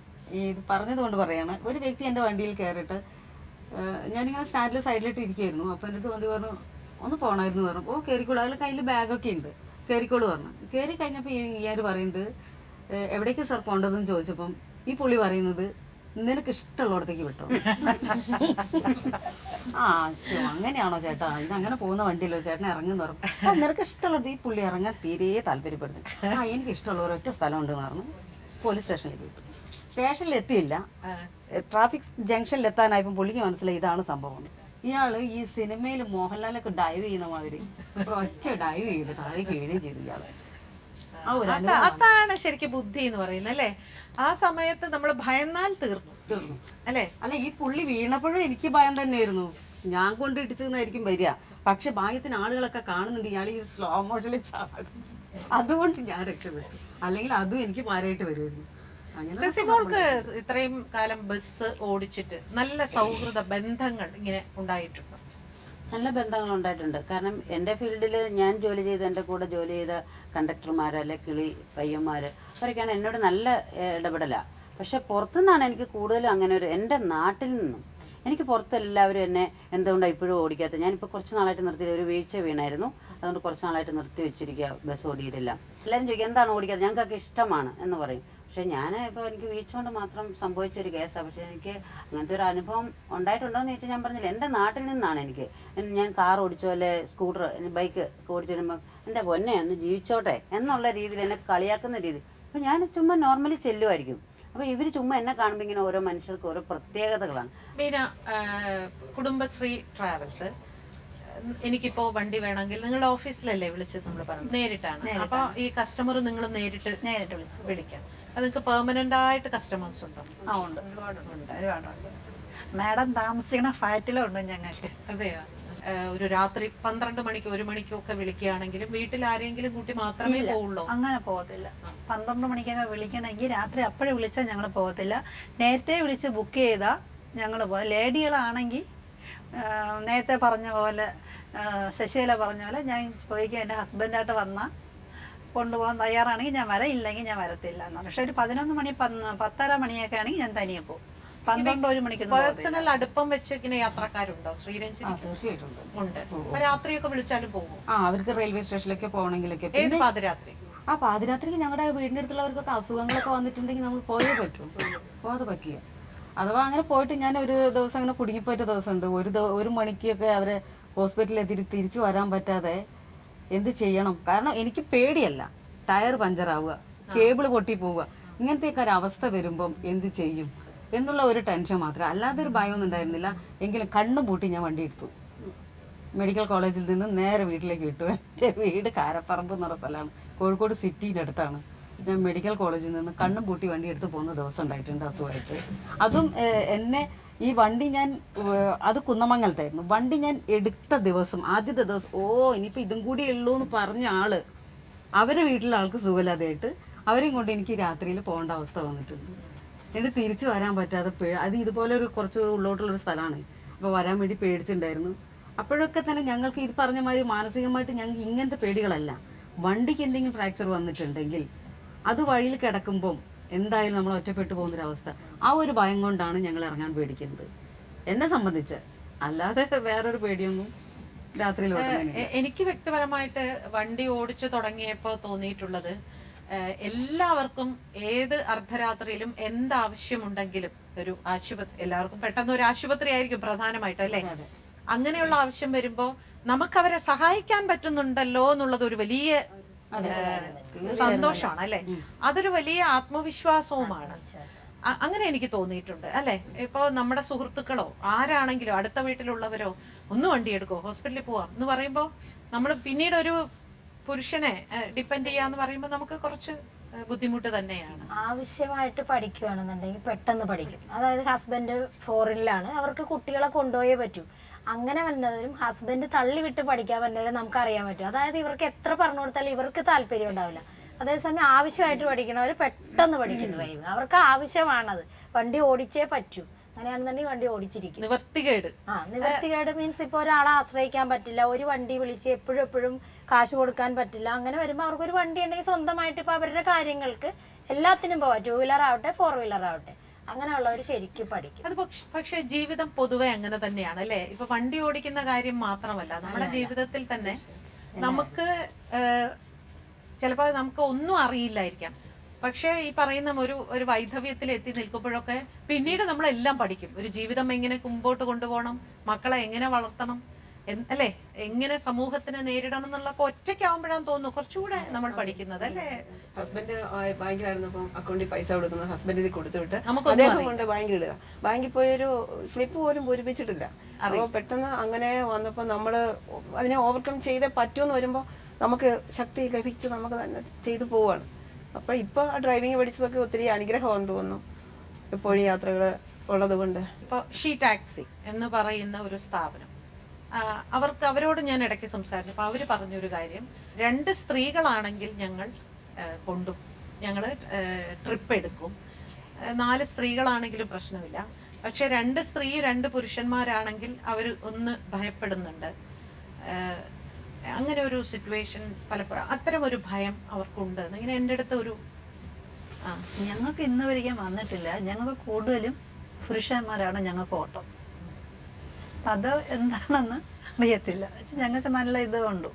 ഇത് പറഞ്ഞതുകൊണ്ട് പറയാണ്, ഒരു വ്യക്തി എൻ്റെ വണ്ടിയിൽ കയറിയിട്ട് ഞാനിങ്ങനെ സ്റ്റാൻഡിൽ സൈഡിലിട്ട് ഇരിക്കുമായിരുന്നു. അപ്പം എൻ്റെ അടുത്ത് വന്ന് പറഞ്ഞു ഒന്ന് പോകണമായിരുന്നു പറഞ്ഞു. ഓ കയറിക്കോളൂ, അയാൾ കയ്യിൽ ബാഗൊക്കെ ഉണ്ട്, കയറിക്കോളൂ പറഞ്ഞു. കയറി കഴിഞ്ഞപ്പോൾ ഇയാൾ പറയുന്നത് എവിടേക്ക് സാർ പോകേണ്ടതെന്ന് ചോദിച്ചപ്പം ഈ പുള്ളി പറയുന്നത് നിനക്ക് ഇഷ്ടമുള്ളിടത്തേക്ക് വിട്ടോ. ആ അങ്ങനെയാണോ ചേട്ടാ, ഇതങ്ങനെ പോകുന്ന വണ്ടിയല്ലോ ചേട്ടൻ ഇറങ്ങുന്ന പറഞ്ഞു. നിനക്ക് ഇഷ്ടമുള്ളത് ഈ പുള്ളി ഇറങ്ങാൻ തീരെ താല്പര്യപ്പെടുന്നു. ആ എനിക്ക് ഇഷ്ടമുള്ള ഒരൊറ്റ സ്ഥലം ഉണ്ടെന്ന് പറഞ്ഞു. പോലീസ് സ്റ്റേഷനിലേക്ക് വിട്ടു. സ്റ്റേഷനിൽ എത്തിയില്ല, ട്രാഫിക് ജംഗ്ഷനിൽ എത്താനായപ്പോൾ പുള്ളിക്ക് മനസ്സിലായി ഇതാണ് സംഭവം. ഇയാള് ഈ സിനിമയിൽ മോഹൻലാലൊക്കെ ഡൈവ് ചെയ്യുന്ന മാതിരി ഒറ്റ ഡൈവ് ചെയ്ത് താഴേക്ക് വീഴുകയും ചെയ്തു ഇയാള്. അതാണ് ശരിക്കും ബുദ്ധി എന്ന് പറയുന്നത് അല്ലേ? ആ സമയത്ത് നമ്മൾ ഭയന്നാൽ തീർന്നു അല്ലേ? അല്ല, ഈ പുള്ളി വീണപ്പോഴും എനിക്ക് ഭയം തന്നെയായിരുന്നു. ഞാൻ കൊണ്ട് ഇടിച്ചെന്നായിരിക്കും വരിക, പക്ഷെ ഭാഗ്യത്തിന് ആളുകളൊക്കെ കാണുന്നുണ്ട് ഇയാൾ ഈ സ്ലോ മോഷനിൽ ചാടും. അതുകൊണ്ട് ഞാൻ രക്ഷപ്പെട്ടു, അല്ലെങ്കിൽ അതും എനിക്ക് പാരായിട്ട് വരുമായിരുന്നു. സിസിമോൾക്ക് ഇത്രയും കാലം ബസ് ഓടിച്ചിട്ട് നല്ല സൗഹൃദ ബന്ധങ്ങൾ ഇങ്ങനെ ഉണ്ടായിട്ടുണ്ടോ? നല്ല ബന്ധങ്ങൾ ഉണ്ടായിട്ടുണ്ട്. കാരണം എൻ്റെ ഫീൽഡിൽ ഞാൻ ജോലി ചെയ്ത് എൻ്റെ കൂടെ ജോലി ചെയ്ത കണ്ടക്ടർമാർ അല്ലെ കിളി പയ്യന്മാർ അവരൊക്കെയാണ് എന്നോട് നല്ല ഇടപെടലാണ്. പക്ഷെ പുറത്തുനിന്നാണ് എനിക്ക് കൂടുതലും അങ്ങനെ ഒരു, എൻ്റെ നാട്ടിൽ നിന്നും എനിക്ക് പുറത്തെല്ലാവരും എന്നെ എന്തുകൊണ്ടാണ് ഇപ്പോഴും ഓടിക്കാത്തത്. ഞാനിപ്പോൾ കുറച്ച് നാളായിട്ട് നിർത്തിയില്ല, ഒരു വീഴ്ച വീണായിരുന്നു, അതുകൊണ്ട് കുറച്ച് നാളായിട്ട് നിർത്തി വെച്ചിരിക്കുക, ബസ് ഓടിയിട്ടില്ല. എല്ലാവരും ചോദിക്കും എന്താണ് ഓടിക്കാത്തത്, ഞങ്ങൾക്കൊക്കെ ഇഷ്ടമാണ് എന്ന് പറയും. പക്ഷെ ഞാൻ ഇപ്പോൾ എനിക്ക് വീഴ്ച കൊണ്ട് മാത്രം സംഭവിച്ചൊരു കേസാണ്. പക്ഷേ എനിക്ക് അങ്ങനത്തെ ഒരു അനുഭവം ഉണ്ടായിട്ടുണ്ടോ എന്ന് ചോദിച്ചാൽ ഞാൻ പറഞ്ഞില്ല, എൻ്റെ നാട്ടിൽ നിന്നാണ് എനിക്ക്. ഞാൻ കാർ ഓടിച്ചോ അല്ലെ സ്കൂട്ടർ ബൈക്ക് ഒക്കെ ഓടിച്ചു വരുമ്പോൾ എൻ്റെ പൊന്നെ ഒന്ന് ജീവിച്ചോട്ടെ എന്നുള്ള രീതിയിൽ എന്നെ കളിയാക്കുന്ന രീതി. അപ്പോൾ ഞാൻ ചുമ്മാ നോർമലി ചെല്ലുമായിരിക്കും. അപ്പോൾ ഇവർ ചുമ്മാ എന്നെ കാണുമ്പോൾ ഇങ്ങനെ ഓരോ മനുഷ്യർക്ക് ഓരോ പ്രത്യേകതകളാണ്. പിന്നെ കുടുംബശ്രീ ട്രാവൽസ് എനിക്കിപ്പോ വണ്ടി വേണമെങ്കിൽ നിങ്ങളുടെ ഓഫീസിലല്ലേ വിളിച്ചത്? നമ്മൾ പറഞ്ഞു നേരിട്ടാണ്. അപ്പൊ ഈ കസ്റ്റമർ നിങ്ങൾ നേരിട്ട് വിളിക്കാം. അത് നിങ്ങൾക്ക് പെർമനന്റ് ആയിട്ട് കസ്റ്റമേഴ്സ് ഉണ്ടോ? ഒരുപാടുണ്ട്. മാഡം താമസിക്കുന്ന ഫ്ലാറ്റിലുണ്ട് ഞങ്ങൾക്ക്. അതെയോ? ഒരു രാത്രി 12 മണിക്ക് 1 മണിക്കും ഒക്കെ വിളിക്കുകയാണെങ്കിലും വീട്ടിൽ ആരെങ്കിലും കൂട്ടി മാത്രമേ പോവുള്ളൂ? അങ്ങനെ പോകത്തില്ല. 12 മണിക്കൊക്കെ വിളിക്കണമെങ്കിൽ രാത്രി അപ്പോഴും വിളിച്ചാൽ ഞങ്ങൾ പോകത്തില്ല. നേരത്തെ വിളിച്ച് ബുക്ക് ചെയ്താൽ ഞങ്ങൾ പോകും. ലേഡികളാണെങ്കിൽ നേരത്തെ പറഞ്ഞ പോലെ ശശികല പറഞ്ഞ പോലെ ഞാൻ ചോദിക്കും എൻ്റെ ഹസ്ബൻഡായിട്ട് വന്നാൽ കൊണ്ടുപോകാൻ തയ്യാറാണെങ്കിൽ ഞാൻ വരാം, ഇല്ലെങ്കിൽ ഞാൻ വരത്തില്ല എന്നാണ്. പക്ഷെ ഒരു 11 മണി 10:30 മണിയൊക്കെ ആണെങ്കിൽ ഞാൻ തനിയെ പോകും. 12-1 മണിക്ക് പേഴ്സണൽ അടുപ്പം വെച്ച് ഇങ്ങനെ യാത്രക്കാരുണ്ടോ ശ്രീരഞ്ജിനി? തീർച്ചയായിട്ടും ഉണ്ട്. രാത്രിയൊക്കെ വിളിച്ചാലും പോകും? അവർക്ക് റെയിൽവേ സ്റ്റേഷനിലേക്ക് പോകണമെങ്കിലൊക്കെ. ഏത് പാതിരാത്രി? ആ പാതിരാത്രിക്ക് ഞങ്ങളുടെ വീടിൻ്റെ അടുത്തുള്ളവർക്കൊക്കെ അസുഖങ്ങളൊക്കെ വന്നിട്ടുണ്ടെങ്കിൽ നമുക്ക് പോയേ പറ്റും, പോകാതെ പറ്റില്ല. അഥവാ അങ്ങനെ പോയിട്ട് ഞാൻ ഒരു ദിവസം അങ്ങനെ കുടുങ്ങിപ്പോയിട്ട് ദിവസമുണ്ട്. 1 മണിക്കൊക്കെ അവരെ ഹോസ്പിറ്റലിൽ എത്തിയിട്ട് തിരിച്ചു വരാൻ പറ്റാതെ എന്ത് ചെയ്യണം? കാരണം എനിക്ക് പേടിയല്ല, ടയർ പഞ്ചറാവുക, കേബിള് പൊട്ടി പോവുക, ഇങ്ങനത്തെയൊക്കെ ഒരു അവസ്ഥ വരുമ്പം എന്ത് ചെയ്യും എന്നുള്ള ഒരു ടെൻഷൻ മാത്രമേ, അല്ലാതെ ഒരു ഭയമൊന്നും ഉണ്ടായിരുന്നില്ല. എങ്കിലും കണ്ണും പൂട്ടി ഞാൻ വണ്ടി എടുത്തു. മെഡിക്കൽ കോളേജിൽ നിന്ന് നേരെ വീട്ടിലേക്ക് വിട്ടു. എൻ്റെ വീട് കാരപ്പറമ്പ് എന്ന് പറഞ്ഞ സ്ഥലമാണ്, കോഴിക്കോട് സിറ്റിയുടെ അടുത്താണ്. ഞാൻ മെഡിക്കൽ കോളേജിൽ നിന്ന് കണ്ണും പൂട്ടി വണ്ടി എടുത്ത് പോകുന്ന ദിവസം ഉണ്ടായിട്ടുണ്ട് അസുഖമായിട്ട്. അതും എന്നെ ഈ വണ്ടി ഞാൻ അത് കുന്നമംഗലത്തായിരുന്നു. വണ്ടി ഞാൻ എടുത്ത ദിവസം ആദ്യത്തെ ദിവസം ഇനിയിപ്പോൾ ഇതും കൂടി ഉള്ളൂ എന്ന് പറഞ്ഞ ആള് അവരെ വീട്ടിലെ ആൾക്ക് സുഖമില്ലാതെയായിട്ട് അവരെയും കൊണ്ട് എനിക്ക് രാത്രിയിൽ പോകേണ്ട അവസ്ഥ വന്നിട്ടുണ്ട്. എന്നിട്ട് തിരിച്ചു വരാൻ പറ്റാതെ അത് ഇതുപോലെ ഒരു കുറച്ച് ഉള്ളോട്ടുള്ളൊരു സ്ഥലമാണ്. അപ്പോൾ വരാൻ വേണ്ടി പേടിച്ചിട്ടുണ്ടായിരുന്നു. അപ്പോഴൊക്കെ തന്നെ ഞങ്ങൾക്ക് ഇത് പറഞ്ഞ മാതിരി മാനസികമായിട്ട് ഞങ്ങൾക്ക് ഇങ്ങനത്തെ പേടികളല്ല. വണ്ടിക്ക് എന്തെങ്കിലും ഫ്രാക്ചർ വന്നിട്ടുണ്ടെങ്കിൽ അത് വഴിയിൽ കിടക്കുമ്പം എന്തായാലും നമ്മൾ ഒറ്റപ്പെട്ടു പോകുന്നൊരവസ്ഥ, ആ ഒരു ഭയം കൊണ്ടാണ് ഞങ്ങൾ ഇറങ്ങാൻ പേടിക്കുന്നത് എന്നെ സംബന്ധിച്ച്. അല്ലാതെ വേറൊരു പേടിയൊന്നും രാത്രിയിൽ എനിക്ക് വ്യക്തിപരമായിട്ട് വണ്ടി ഓടിച്ചു തുടങ്ങിയപ്പോൾ തോന്നിയിട്ടുള്ളത്, എല്ലാവർക്കും ഏത് അർദ്ധരാത്രിയിലും എന്താവശ്യമുണ്ടെങ്കിലും ഒരു ആശുപത്രി, എല്ലാവർക്കും പെട്ടെന്ന് ഒരു ആശുപത്രി ആയിരിക്കും പ്രധാനമായിട്ട് അല്ലേ. അങ്ങനെയുള്ള ആവശ്യം വരുമ്പോ നമുക്ക് അവരെ സഹായിക്കാൻ പറ്റുന്നുണ്ടല്ലോ എന്നുള്ളത് ഒരു വലിയ സന്തോഷമാണ് അല്ലെ. അതൊരു വലിയ ആത്മവിശ്വാസവുമാണ്. അങ്ങനെ എനിക്ക് തോന്നിയിട്ടുണ്ട് അല്ലെ. ഇപ്പൊ നമ്മുടെ സുഹൃത്തുക്കളോ ആരാണെങ്കിലും അടുത്ത വീട്ടിലുള്ളവരോ ഒന്ന് വണ്ടി എടുക്കോ ഹോസ്പിറ്റലിൽ പോവാം എന്ന് പറയുമ്പോ നമ്മൾ പിന്നീട് ഒരു പുരുഷനെ ഡിപ്പെൻഡ് ചെയ്യാന്ന് പറയുമ്പോൾ നമുക്ക് കുറച്ച് ബുദ്ധിമുട്ട് തന്നെയാണ്. ആവശ്യമായിട്ട് പഠിക്കുകയാണെന്നുണ്ടെങ്കിൽ പെട്ടെന്ന് പഠിക്കും. അതായത് ഹസ്ബൻഡ് ഫോറിനിലാണ്, അവർക്ക് കുട്ടികളെ കൊണ്ടുപോയേ പറ്റൂ. അങ്ങനെ വന്നവരും ഹസ്ബൻഡ് തള്ളിവിട്ട് പഠിക്കാൻ വന്നവരും നമുക്ക് അറിയാൻ പറ്റും. അതായത് ഇവർക്ക് എത്ര പറഞ്ഞു കൊടുത്താലും ഇവർക്ക് താല്പര്യം ഉണ്ടാവില്ല. അതേസമയം ആവശ്യമായിട്ട് പഠിക്കണവർ പെട്ടെന്ന് പഠിക്കും ഡ്രൈവിംഗ്. അവർക്ക് ആവശ്യമാണത്, വണ്ടി ഓടിച്ചേ പറ്റൂ. അങ്ങനെയാണെന്നുണ്ടെങ്കിൽ വണ്ടി ഓടിച്ചിരിക്കും. നിവർത്തികേട് മീൻസ് ഇപ്പോൾ ഒരാളെ ആശ്രയിക്കാൻ പറ്റില്ല, ഒരു വണ്ടി വിളിച്ച് എപ്പോഴും കാശ് കൊടുക്കാൻ പറ്റില്ല. അങ്ങനെ വരുമ്പോൾ അവർക്കൊരു വണ്ടി ഉണ്ടെങ്കിൽ സ്വന്തമായിട്ട് ഇപ്പോൾ അവരുടെ കാര്യങ്ങൾക്ക് എല്ലാത്തിനും പോവാം. 2 വീലർ ആവട്ടെ 4 വീലർ ആവട്ടെ, അങ്ങനെയുള്ളവർ ശരിക്കും പഠിക്കും. അത് പക്ഷെ ജീവിതം പൊതുവെ അങ്ങനെ തന്നെയാണ് അല്ലെ. ഇപ്പൊ വണ്ടി ഓടിക്കുന്ന കാര്യം മാത്രമല്ല, നമ്മുടെ ജീവിതത്തിൽ തന്നെ നമുക്ക് ചിലപ്പോൾ നമുക്ക് ഒന്നും അറിയില്ലായിരിക്കാം. പക്ഷെ ഈ പറയുന്ന ഒരു വൈധവ്യത്തിൽ എത്തി നിൽക്കുമ്പോഴൊക്കെ പിന്നീട് നമ്മളെല്ലാം പഠിക്കും. ഒരു ജീവിതം എങ്ങനെ മുമ്പോട്ട് കൊണ്ടുപോകണം, മക്കളെ എങ്ങനെ വളർത്തണം അല്ലെ, എങ്ങനെ സമൂഹത്തിനെ നേരിടണം എന്നുള്ളതൊക്കെ ഒറ്റയ്ക്കാവുമ്പോഴാണ് തോന്നുന്നു കുറച്ചുകൂടെ നമ്മൾ പഠിക്കുന്നത് അല്ലേ. ഹസ്ബൻഡ് ബാങ്കിലായിരുന്നപ്പം അക്കൗണ്ടിൽ പൈസ കൊടുക്കുന്നത് ഹസ്ബൻഡ് ഇത് കൊടുത്തുവിട്ട് അദ്ദേഹം കൊണ്ട് ബാങ്കിൽ ഇടുക. ബാങ്കിൽ പോയൊരു സ്ലിപ്പ് പോലും പൂരിപ്പിച്ചിട്ടില്ല. അപ്പോൾ പെട്ടെന്ന് അങ്ങനെ വന്നപ്പോൾ നമ്മൾ അതിനെ ഓവർകം ചെയ്തേ പറ്റുമെന്ന് വരുമ്പോൾ നമുക്ക് ശക്തി ലഭിച്ച് നമുക്ക് തന്നെ ചെയ്തു പോവാണ്. അപ്പോൾ ഇപ്പോൾ ഡ്രൈവിംഗ് പഠിച്ചതൊക്കെ ഒത്തിരി അനുഗ്രഹമാണെന്ന് തോന്നുന്നു എപ്പോഴും യാത്രകൾ ഉള്ളത് കൊണ്ട്. ഇപ്പോൾ ഷീ ടാക്സി എന്ന് പറയുന്ന ഒരു സ്ഥാപനം, അവരോട് ഞാൻ ഇടയ്ക്ക് സംസാരിച്ചപ്പോൾ അവർ പറഞ്ഞൊരു കാര്യം, 2 സ്ത്രീകളാണെങ്കിൽ ഞങ്ങൾ ട്രിപ്പ് എടുക്കും, 4 സ്ത്രീകളാണെങ്കിലും പ്രശ്നമില്ല. പക്ഷെ 2 സ്ത്രീ 2 പുരുഷന്മാരാണെങ്കിൽ അവർ ഒന്ന് ഭയപ്പെടുന്നുണ്ട്. അങ്ങനെ ഒരു സിറ്റുവേഷൻ പലപ്പോഴും അത്തരം ഒരു ഭയം അവർക്കുണ്ട്. ഇങ്ങനെ എൻ്റെ അടുത്ത് ഒരു ഞങ്ങൾക്ക് ഇന്ന് വരികയും വന്നിട്ടില്ല. ഞങ്ങൾക്ക് കൂടുതലും പുരുഷന്മാരാണ് ഞങ്ങൾക്ക് ഓട്ടം. അത് എന്താണെന്ന് അറിയത്തില്ല. ഞങ്ങൾക്ക് നല്ല ഇത് കൊണ്ടു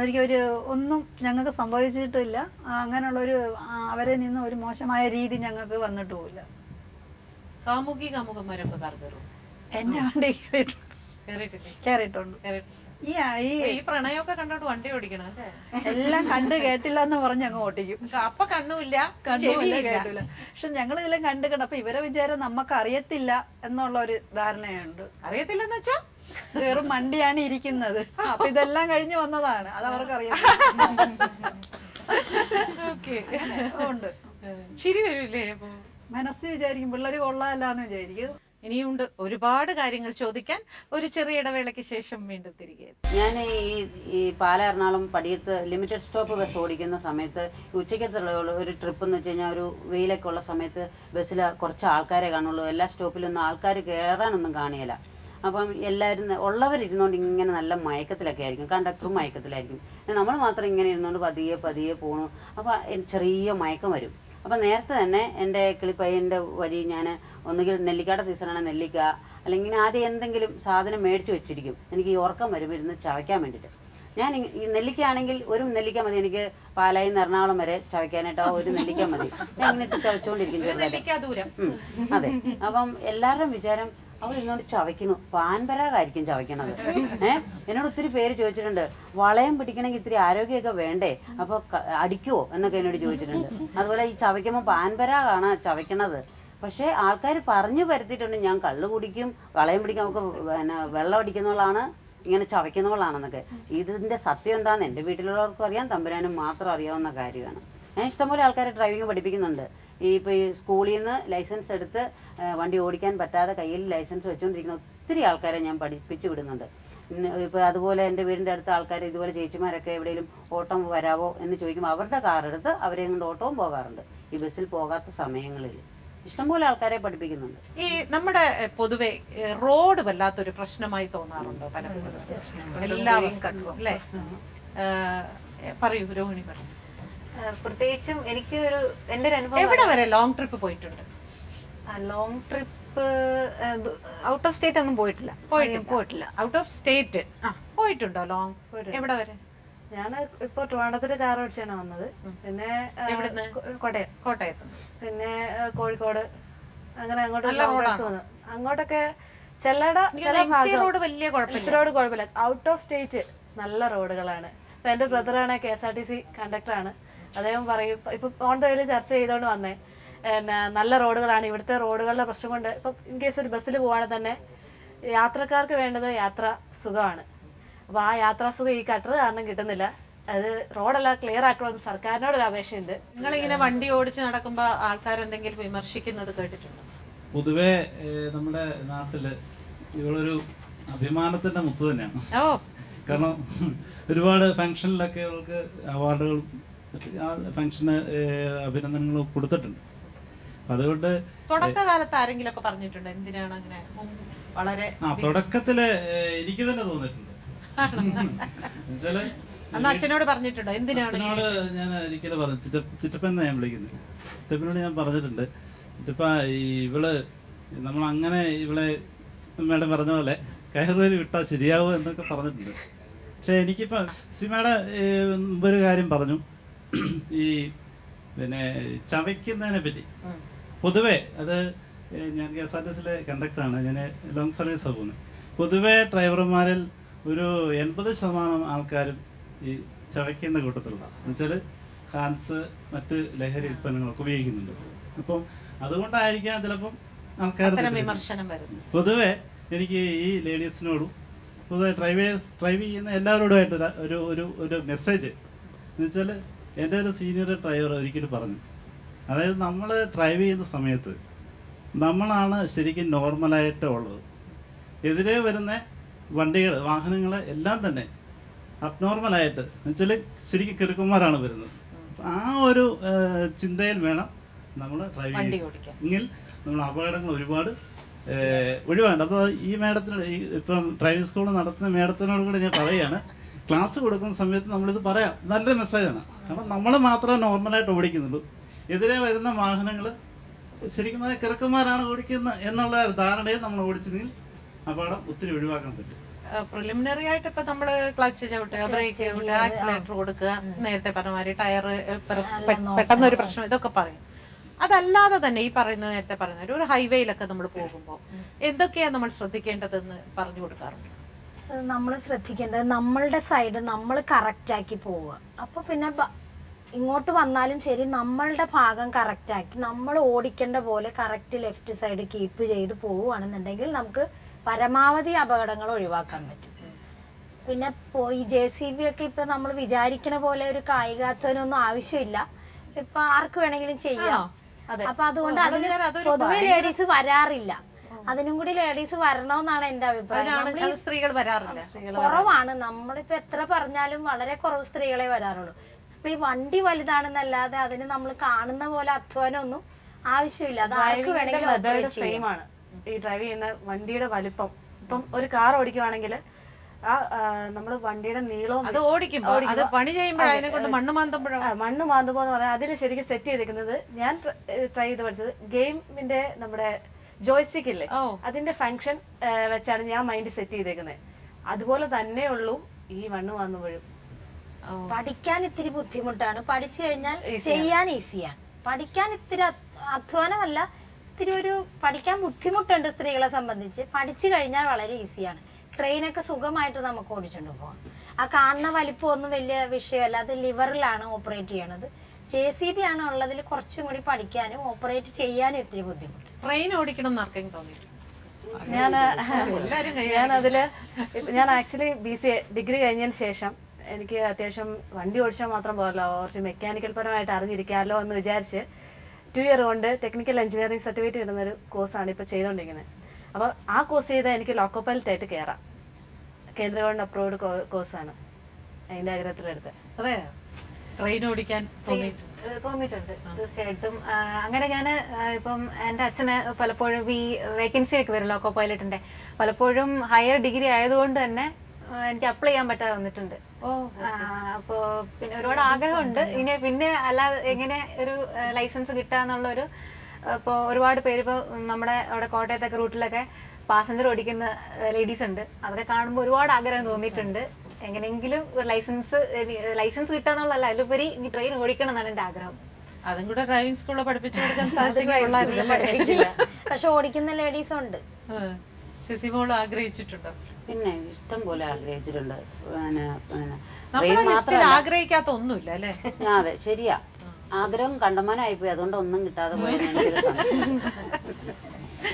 ഒരിക്കൽ ഒന്നും ഞങ്ങൾക്ക് സംഭവിച്ചിട്ടില്ല. അങ്ങനെയുള്ളൊരു അവരെ നിന്ന് ഒരു മോശമായ രീതി ഞങ്ങൾക്ക് വന്നിട്ട് പോയില്ല. കാമുകന്മാരൊക്കെ എന്നെ വണ്ടി കേറിയിട്ടുണ്ട്. ഈ പ്രണയമൊക്കെ കണ്ടോണ്ട് വണ്ടി ഓടിക്കണം അല്ലേ. എല്ലാം കണ്ട് കേട്ടില്ല എന്ന് പറഞ്ഞ് അങ്ങ് ഓട്ടിക്കും. അപ്പൊ കണ്ണുമില്ല കേട്ടില്ല. പക്ഷെ ഞങ്ങൾ ഇതെല്ലാം കണ്ടു കണ്ട അപ്പൊ ഇവരെ വിചാരം നമുക്ക് അറിയത്തില്ല എന്നുള്ള ഒരു ധാരണയുണ്ട്. അറിയത്തില്ലെന്ന് വെച്ചാ വെറും വണ്ടിയാണ് ഇരിക്കുന്നത്. അപ്പൊ ഇതെല്ലാം കഴിഞ്ഞു വന്നതാണ്, അത് അവർക്ക് അറിയാം. ഉണ്ട് ചിരി വരൂലേ മനസ്സിൽ വിചാരിക്കും പിള്ളേര് കൊള്ളാമല്ലാന്ന് വിചാരിക്കും. ഇനിയുണ്ട് ഒരുപാട് കാര്യങ്ങൾ ചോദിക്കാൻ. ഒരു ചെറിയ ഇടവേളയ്ക്ക് ശേഷം വീണ്ടും തിരികെ. ഞാൻ ഈ Pala Ernakulam Padiyath limited stop bus ഓടിക്കുന്ന സമയത്ത് ഉച്ചയ്ക്കത്തുള്ള ഒരു ട്രിപ്പ് എന്ന് വെച്ച് കഴിഞ്ഞാൽ ഒരു വെയിലൊക്കെ ഉള്ള സമയത്ത് ബസ്സിൽ കുറച്ച് ആൾക്കാരെ കാണുള്ളൂ. എല്ലാ സ്റ്റോപ്പിലൊന്നും ആൾക്കാർ കയറാനൊന്നും കാണില്ല. അപ്പം എല്ലാവരും ഉള്ളവരിരുന്നുകൊണ്ട് ഇങ്ങനെ നല്ല മയക്കത്തിലൊക്കെ ആയിരിക്കും, കണ്ടക്ടറും മയക്കത്തിലായിരിക്കും. നമ്മൾ മാത്രം ഇങ്ങനെ ഇരുന്നുകൊണ്ട് പതിയെ പോണു. അപ്പോൾ ചെറിയ മയക്കം വരും. അപ്പം നേരത്തെ തന്നെ എൻ്റെ കിളിപ്പയ്യൻ്റെ വഴി ഞാൻ ഒന്നുകിൽ നെല്ലിക്കയുടെ സീസണാണ് നെല്ലിക്ക, അല്ലെങ്കിൽ ആദ്യം എന്തെങ്കിലും സാധനം മേടിച്ച് വെച്ചിരിക്കും. എനിക്ക് ഈ ഉറക്കം വരുമ്പോൾ ഇരുന്ന് ചവയ്ക്കാൻ വേണ്ടിയിട്ട്. ഞാൻ ഈ നെല്ലിക്ക ആണെങ്കിൽ ഒരു നെല്ലിക്ക മതി എനിക്ക് പാലായിൽ നിന്ന് എറണാകുളം വരെ ചവയ്ക്കാനായിട്ട്. ഒരു നെല്ലിക്ക മതി. ഞാൻ ഇങ്ങനെ ഇട്ട് ചവച്ചുകൊണ്ടിരിക്കും ചെറുതായിട്ട്. അതെ. അപ്പം എല്ലാവരുടെയും വിചാരം അവൾ ഇരുന്നോണ്ട് ചവയ്ക്കുന്നു, പാൻപരാഗായിരിക്കും ചവയ്ക്കണത്. എന്നോട് ഒത്തിരി പേര് ചോദിച്ചിട്ടുണ്ട്, വളയം പിടിക്കണമെങ്കിൽ ഇത്തിരി ആരോഗ്യമൊക്കെ വേണ്ടേ, അപ്പോൾ അടിക്കുവോ എന്നൊക്കെ എന്നോട് ചോദിച്ചിട്ടുണ്ട്. അതുപോലെ ഈ ചവയ്ക്കുമ്പോൾ പാൻപരാഗാണ് ചവയ്ക്കണത്. പക്ഷേ ആൾക്കാർ പറഞ്ഞു വരുത്തിയിട്ടുണ്ട് ഞാൻ കള്ള് കുടിക്കും, വളയം പിടിക്കും, നമുക്ക് വെള്ളം അടിക്കുന്നവളാണ്, ഇങ്ങനെ ചവയ്ക്കുന്നവളാണെന്നൊക്കെ. ഇതിൻ്റെ സത്യം എന്താണെന്ന് എൻ്റെ വീട്ടിലുള്ളവർക്കും അറിയാം, തമ്പുരാനും മാത്രം അറിയാവുന്ന കാര്യമാണ്. ഞാൻ ഇഷ്ടംപോലെ ആൾക്കാരെ ഡ്രൈവിംഗ് പഠിപ്പിക്കുന്നുണ്ട്. ഇപ്പോൾ ഈ സ്കൂളിൽ നിന്ന് ലൈസൻസ് എടുത്ത് വണ്ടി ഓടിക്കാൻ പറ്റാതെ കയ്യിൽ ലൈസൻസ് വെച്ചുകൊണ്ടിരിക്കുന്ന ഒത്തിരി ആൾക്കാരെ ഞാൻ പഠിപ്പിച്ചു വിടുന്നുണ്ട്. ഇപ്പോൾ അതുപോലെ എൻ്റെ വീടിൻ്റെ അടുത്ത ആൾക്കാർ ഇതുപോലെ ചേച്ചിമാരൊക്കെ എവിടെയെങ്കിലും ഓട്ടം വരാവോ എന്ന് ചോദിക്കുമ്പോൾ അവരുടെ കാറെടുത്ത് അവരെ കൊണ്ട് ഓട്ടവും പോകാറുണ്ട് ഈ ബസ്സിൽ പോകാത്ത സമയങ്ങളിൽ. ഇഷ്ടംപോലെ ആൾക്കാരെ പഠിപ്പിക്കുന്നുണ്ട്. ഈ നമ്മുടെ പൊതുവെ റോഡ് വല്ലാത്തൊരു പ്രശ്നമായി തോന്നാറുണ്ടോ പലപ്പോഴും? എല്ലാവർക്കും അല്ലേ? പറയൂ രോഹിണി, പറയൂ. പ്രത്യേകിച്ചും എനിക്ക് എൻ്റെ ഒരു അനുഭവം, എവിടെ വരെ ലോങ് ട്രിപ്പ് പോയിട്ടുണ്ട്? Long trip out of state ഒന്നും പോയിട്ടില്ല. ഔട്ട് ഓഫ് സ്റ്റേറ്റ് പോയിട്ടുണ്ടോ? ലോങ് എവിടെ വരെ? ഞാൻ ഇപ്പൊ ട്രിവാൻഡ്രത്തിൽ കാർ ഓടിച്ചാണ് വന്നത്. പിന്നെ കോട്ടയത്ത്, പിന്നെ കോഴിക്കോട്, അങ്ങനെ അങ്ങോട്ട് അങ്ങോട്ടൊക്കെ ചില റോഡ് വലിയ റോഡ് കുഴപ്പമില്ല. ഔട്ട് ഓഫ് സ്റ്റേറ്റ് നല്ല റോഡുകളാണ്. ഇപ്പൊ എന്റെ ബ്രദറാണ് KSRTC കണ്ടക്ടറാണ്. അദ്ദേഹം പറയും, ഇപ്പൊ ഓൺ ദ വേയിൽ ചർച്ച ചെയ്തോണ്ട് വന്നേ, നല്ല റോഡുകളാണ് ഇവിടുത്തെ. റോഡുകളുടെ പ്രശ്നം കൊണ്ട് ഇപ്പൊ ഇൻ കേസ് ഒരു ബസ്സിൽ പോവാണെങ്കിൽ തന്നെ യാത്രക്കാർക്ക് വേണ്ടത് യാത്ര സുഖമാണ്. അപ്പൊ ആ യാത്രാസുഖം ഈ കട്ടർ കാരണം കിട്ടുന്നില്ല. അത് റോഡെല്ലാം ക്ലിയർ ആക്കണമെന്ന് സർക്കാരിനോടൊരു അപേക്ഷയുണ്ട്. നിങ്ങളിങ്ങനെ വണ്ടി ഓടിച്ച് നടക്കുമ്പോ ആൾക്കാർ എന്തെങ്കിലും വിമർശിക്കുന്നത് കേട്ടിട്ടുണ്ടോ? പൊതുവെ നമ്മുടെ നാട്ടില് ഇവളൊരു അഭിമാനത്തിന്റെ മുത്ത് തന്നെയാണ്. കാരണം ഒരുപാട് ഫംഗ്ഷനിലൊക്കെ ഇവൾക്ക് അവാർഡുകളും ഫംഗ്ഷന് അഭിനന്ദനങ്ങളും കൊടുത്തിട്ടുണ്ട്. അതുകൊണ്ട് തുടക്കകാലത്ത് ആരെങ്കിലും ഒക്കെ പറഞ്ഞിട്ടുണ്ട് എന്തിനാണ് അങ്ങനെ? വളരെ തുടക്കത്തില് എനിക്ക് തന്നെ തോന്നിയിട്ടുണ്ട്. അച്ഛനോട് പറഞ്ഞിട്ടുണ്ടോ എന്തിനാണ്? അച്ഛനോട് ഞാൻ ഒരിക്കലും പറഞ്ഞു, ചിറ്റപ്പൻ ഞാൻ വിളിക്കുന്നത്, ചിറ്റപ്പനോട് ഞാൻ പറഞ്ഞിട്ടുണ്ട്, ചിറ്റപ്പ ഇവള് നമ്മൾ അങ്ങനെ ഇവളെ മേഡം പറഞ്ഞ പോലെ കയറുവരി വിട്ടാൽ ശരിയാവും എന്നൊക്കെ പറഞ്ഞിട്ടുണ്ട്. പക്ഷെ എനിക്കിപ്പോ സിമയുടെ മുമ്പൊരു കാര്യം പറഞ്ഞു, ഈ പിന്നെ ചവയ്ക്കുന്നതിനെ പറ്റി. പൊതുവെ അത് ഞാൻ KSRTCയിലെ കണ്ടക്ടറാണ്, ഞാൻ ലോങ് സർവീസാണ് പോകുന്നത്. പൊതുവെ ഡ്രൈവർമാരിൽ ഒരു 80% ആൾക്കാരും ഈ ചവയ്ക്കുന്ന കൂട്ടത്തിലുള്ള, എന്നുവെച്ചാൽ ഹാൻസ് മറ്റ് ലഹരി ഉൽപ്പന്നങ്ങളൊക്കെ ഉപയോഗിക്കുന്നുണ്ട്. അപ്പം അതുകൊണ്ടായിരിക്കാം ചിലപ്പം ആൾക്കാർ വിമർശനം വരുന്നത്. പൊതുവെ എനിക്ക് ഈ ലേഡീസിനോടും പൊതുവെ ഡ്രൈവ് ചെയ്യുന്ന എല്ലാവരോടുമായിട്ട് ഒരു മെസ്സേജ് എന്ന് വെച്ചാൽ, എൻ്റെ ഒരു സീനിയർ ഡ്രൈവർ ഒരിക്കലും പറഞ്ഞു, അതായത് നമ്മൾ ഡ്രൈവ് ചെയ്യുന്ന സമയത്ത് നമ്മളാണ് ശരിക്കും നോർമലായിട്ട് ഉള്ളത്. എതിരെ വരുന്ന വണ്ടികൾ, വാഹനങ്ങൾ എല്ലാം തന്നെ അബ്നോർമലായിട്ട് എന്നുവെച്ചാൽ ശരിക്കും കിറുക്കന്മാരാണ് വരുന്നത്. ആ ഒരു ചിന്തയിൽ വേണം നമ്മൾ ഡ്രൈവ് ചെയ്യാൻ. എങ്കിൽ നമ്മൾ അപകടങ്ങൾ ഒരുപാട് ഒഴിവാകുന്നുണ്ട്. അപ്പോൾ ഈ മേഡത്തിനോട്, ഇപ്പം ഡ്രൈവിംഗ് സ്കൂൾ നടത്തുന്ന മേഡത്തിനോട് കൂടെ ഞാൻ പറയുകയാണ്, ക്ലാസ് കൊടുക്കുന്ന സമയത്ത് നമ്മളിത് പറയാം, നല്ലൊരു മെസ്സേജാണ്. അപ്പം നമ്മൾ മാത്രമേ നോർമലായിട്ട് ഓടിക്കുന്നുള്ളൂ. എതിരെ വരുന്ന വാഹനങ്ങൾ ശരിക്കും കിറുക്കന്മാരാണ് ഓടിക്കുന്നത് എന്നുള്ള ധാരണയിൽ നമ്മൾ ഓടിച്ചെങ്കിൽ അപകടം ഒത്തിരി ഒഴിവാക്കാൻ പറ്റും. പ്രിലിമിനറി ആയിട്ട് ഇപ്പൊ നമ്മള് ക്ലച്ച് ചവിട്ടുക, ബ്രേക്ക് ചവിട്ടുക, ആക്സിലേറ്റർ കൊടുക്കുക, നേരത്തെ പറഞ്ഞ മാതിരി ടയർ പെട്ടെന്ന് ഒരു പ്രശ്നം, ഇതൊക്കെ പറയും. അതല്ലാതെ തന്നെ ഈ പറയുന്ന നേരത്തെ പറഞ്ഞ ഒരു ഹൈവേയിലൊക്കെ നമ്മൾ പോകുമ്പോൾ എന്തൊക്കെയാ നമ്മൾ ശ്രദ്ധിക്കേണ്ടതെന്ന് പറഞ്ഞു കൊടുക്കാറുണ്ട്? നമ്മൾ ശ്രദ്ധിക്കേണ്ടത് നമ്മളുടെ സൈഡ് നമ്മൾ കറക്റ്റാക്കി പോവുക. അപ്പോൾ പിന്നെ ഇങ്ങോട്ട് വന്നാലും ശരി നമ്മളുടെ ഭാഗം കറക്റ്റാക്കി നമ്മൾ ഓടിക്കേണ്ട പോലെ കറക്റ്റ് ലെഫ്റ്റ് സൈഡ് കീപ്പ് ചെയ്ത് പോവുകയാണെന്നുണ്ടെങ്കിൽ നമുക്ക് പരമാവധി അപകടങ്ങൾ ഒഴിവാക്കാൻ പറ്റും. പിന്നെ ഈ JCB ഒക്കെ ഇപ്പം നമ്മൾ വിചാരിക്കുന്ന പോലെ ഒരു കായികാധ്വാനമൊന്നും ആവശ്യമില്ല, ഇപ്പം ആർക്ക് വേണമെങ്കിലും ചെയ്യാം. അപ്പം അതുകൊണ്ട് അതിന് പൊതുവെ ലേഡീസ് വരാറില്ല. അതിനും കൂടി ലേഡീസ് വരണമെന്നാണ് എൻ്റെ അഭിപ്രായം. സ്ത്രീകൾ വരാറില്ല, കുറവാണ്. നമ്മളിപ്പോൾ എത്ര പറഞ്ഞാലും വളരെ കുറവ് സ്ത്രീകളെ വരാറുള്ളൂ. ഈ വണ്ടി വലുതാണെന്നല്ലാതെ അതിന് നമ്മൾ കാണുന്ന പോലെ അധ്വാനമൊന്നും ആവശ്യമില്ല. അത് ആർക്ക് വേണമെങ്കിലും സെയിം ആണ്. ഈ ഡ്രൈവ് ചെയ്യുന്ന വണ്ടിയുടെ വലിപ്പം, ഇപ്പം ഒരു കാർ ഓടിക്കുവാണെങ്കിൽ ആ നമ്മള് വണ്ടിയുടെ നീളവും അത് ഓടിക്കുമ്പോൾ അത് പണി ചെയ്യുമ്പോൾ അതിനെ കൊണ്ട് മണ്ണ് മാന്തുമ്പോ എന്ന് പറയാം. അതിൽ ശരിക്കും സെറ്റ് ചെയ്തിരിക്കുന്നത് ഞാൻ ട്രൈ ചെയ്ത് പഠിച്ചത് ഗെയിമിന്റെ നമ്മുടെ ജോയ്സ്റ്റിക് ഇല്ലേ, അതിന്റെ ഫങ്ഷൻ വെച്ചാണ് ഞാൻ മൈൻഡ് സെറ്റ് ചെയ്തേക്കുന്നത്. അതുപോലെ തന്നെ ഉള്ളൂ ഈ മണ്ണ് മാന്തുമ്പോഴും. പഠിക്കാൻ ഇത്തിരി ബുദ്ധിമുട്ടാണ്, പഠിച്ചു കഴിഞ്ഞാൽ ചെയ്യാൻ ഈസിയാണ്. പഠിക്കാൻ ഇത്തിരി അധ്വാനമല്ല, ഇത്തിരി ഒരു പഠിക്കാൻ ബുദ്ധിമുട്ടുണ്ട് സ്ത്രീകളെ സംബന്ധിച്ച്. പഠിച്ചു കഴിഞ്ഞാൽ വളരെ ഈസിയാണ്. ക്രെയിനൊക്കെ സുഖമായിട്ട് നമുക്ക് ഓടിച്ചുകൊണ്ട് പോകാം. ആ കാണുന്ന വലിപ്പമൊന്നും വലിയ വിഷയമല്ല. അത് ലിവറിലാണ് ഓപ്പറേറ്റ് ചെയ്യണത്. JCB ആണ് ഉള്ളതിൽ കുറച്ചും കൂടി പഠിക്കാനും ഓപ്പറേറ്റ് ചെയ്യാനും ഇത്തിരി ബുദ്ധിമുട്ട്. ട്രെയിൻ ഓടിക്കണം എന്നർക്കെങ്കിലും തോന്നിയിട്ടുണ്ട്? ഞാൻ ആക്ച്വലി BCA ഡിഗ്രി കഴിഞ്ഞതിന് ശേഷം എനിക്ക് അത്യാവശ്യം വണ്ടി ഓടിച്ചാൽ മാത്രം പോരല്ലോ, കുറച്ച് മെക്കാനിക്കൽ പരമായിട്ട് അറിഞ്ഞിരിക്കാമല്ലോ എന്ന് വിചാരിച്ച് 2 ഇയർ കൊണ്ട് ടെക്നിക്കൽ എഞ്ചിനീയറിംഗ് സർട്ടിഫിക്കറ്റ് കിട്ടുന്നൊരു കോഴ്സാണ് ഇപ്പോൾ ചെയ്തുകൊണ്ടിരിക്കുന്നത്. അപ്പോൾ ആ കോഴ്സ് ചെയ്താൽ എനിക്ക് ലോക്കോ പൈലറ്റായിട്ട് കയറാം. കേന്ദ്ര ഗവൺമെൻറ് അപ്രൂവ്ഡ് കോഴ്സാണ് അതിൻ്റെ ആഗ്രഹത്തിലെടുത്ത്. അതെ, ട്രെയിൻ ഓടിക്കാൻ തോന്നിയിട്ടുണ്ട്? തോന്നിയിട്ടുണ്ട് തീർച്ചയായിട്ടും. അങ്ങനെ ഞാൻ ഇപ്പം എൻ്റെ അച്ഛന് പലപ്പോഴും ഈ വേക്കൻസി ഒക്കെ വരും ലോക്കോ പൈലറ്റിന്റെ, പലപ്പോഴും ഹയർ ഡിഗ്രി ആയതുകൊണ്ട് തന്നെ എനിക്ക് അപ്ലൈ ചെയ്യാൻ പറ്റാതെ വന്നിട്ടുണ്ട്. അപ്പോൾ പിന്നെ ഒരുപാട് ആഗ്രഹമുണ്ട് ഇനി പിന്നെ അല്ലാതെ എങ്ങനെ ഒരു ലൈസൻസ് കിട്ടാന്നുള്ളൊരു. ഇപ്പോൾ ഒരുപാട് പേര് ഇപ്പോൾ നമ്മുടെ അവിടെ കോട്ടയത്തൊക്കെ റൂട്ടിലൊക്കെ പാസഞ്ചർ ഓടിക്കുന്ന ലേഡീസ് ഉണ്ട്. അതൊക്കെ കാണുമ്പോൾ ഒരുപാട് ആഗ്രഹം തോന്നിയിട്ടുണ്ട്. എങ്ങനെയെങ്കിലും ഒരു ലൈസൻസ് കിട്ടാന്നുള്ളതല്ല, അതിലുപരി ഈ ട്രെയിൻ ഓടിക്കണം എന്നാണ് എൻ്റെ ആഗ്രഹം. അതും കൂടെ ഡ്രൈവിംഗ് സ്കൂളിൽ പഠിപ്പിച്ചു കൊടുക്കാൻ സാധിച്ചില്ല. പക്ഷെ ഓടിക്കുന്ന ലേഡീസും ഉണ്ട്. സിസിമോൾ ആഗ്രഹിച്ചിട്ടുണ്ടോ? പിന്നെ ഇഷ്ടം പോലെ ആഗ്രഹിച്ചിട്ടുണ്ട്. ആഗ്രഹിക്കാത്ത ഒന്നുമില്ല അല്ലേ? അതെ, ശരിയാ. ആഗ്രഹം കണ്ടമാനമായിപ്പോയി, അതുകൊണ്ട് ഒന്നും കിട്ടാതെ പോയത്.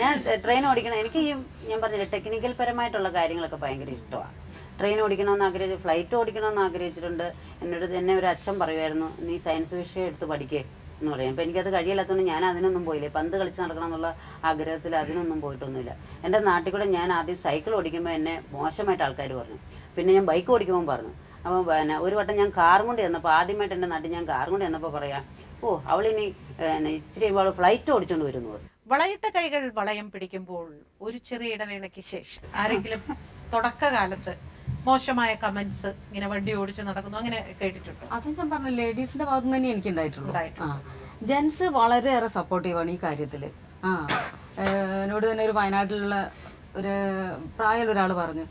ഞാൻ ട്രെയിൻ ഓടിക്കണം. എനിക്ക് ഞാൻ പറഞ്ഞില്ല, ടെക്നിക്കൽ പരമായിട്ടുള്ള കാര്യങ്ങളൊക്കെ ഭയങ്കര ഇഷ്ടമാണ്. ട്രെയിൻ ഓടിക്കണമെന്ന് ആഗ്രഹിച്ചു, ഫ്ലൈറ്റ് ഓടിക്കണമെന്ന് ആഗ്രഹിച്ചിട്ടുണ്ട്. എന്നെ ഒരു അച്ഛൻ പറയുമായിരുന്നു, നീ സയൻസ് വിഷയം എടുത്ത് പഠിക്കേ എന്ന് പറയും. അപ്പോൾ എനിക്കത് കഴിയില്ലാത്തതുകൊണ്ട് ഞാൻ അതിനൊന്നും പോയില്ല. പന്ത് കളിച്ച് നടക്കണം എന്നുള്ള ആഗ്രഹത്തിൽ അതിനൊന്നും പോയിട്ടൊന്നുമില്ല. എൻ്റെ നാട്ടിൽ കൂടെ ഞാൻ ആദ്യം സൈക്കിൾ ഓടിക്കുമ്പോൾ എന്നെ മോശമായിട്ട് ആൾക്കാർ പറഞ്ഞു. പിന്നെ ഞാൻ ബൈക്ക് ഓടിക്കുമ്പോൾ പറഞ്ഞു. അപ്പോൾ ഒരു വട്ടം ഞാൻ കാറും കൊണ്ട് ചെന്നപ്പോൾ, ആദ്യമായിട്ട് എൻ്റെ നാട്ടിൽ ഞാൻ കാറും കൊണ്ട് ചെന്നപ്പോൾ പറയാം, അവളിനി ഇച്ചിരി അവൾ ഫ്ലൈറ്റ് ഓടിച്ചുകൊണ്ട് വരുന്നു. വളയിട്ട കൈകൾ വളയം പിടിക്കുമ്പോൾ ഒരു ചെറിയ ഇടവേളയ്ക്ക് ശേഷം ആരെങ്കിലും തുടക്കകാലത്ത് മോശമായ കമന്റ്സ് ഇങ്ങനെ വണ്ടി ഓടിച്ച് നടക്കുന്നു അങ്ങനെ കേട്ടിട്ടുണ്ടോ? അത് ഞാൻ പറഞ്ഞു, ലേഡീസിന്റെ ഭാഗത്ത് തന്നെ എനിക്ക് ഉണ്ടായിട്ടുള്ളൂ. ജെൻസ് വളരെയേറെ സപ്പോർട്ടീവാണ് ഈ കാര്യത്തില്. എന്നോട് തന്നെ ഒരു വയനാട്ടിലുള്ള ഒരു പ്രായമുള്ള ഒരാൾ പറഞ്ഞു,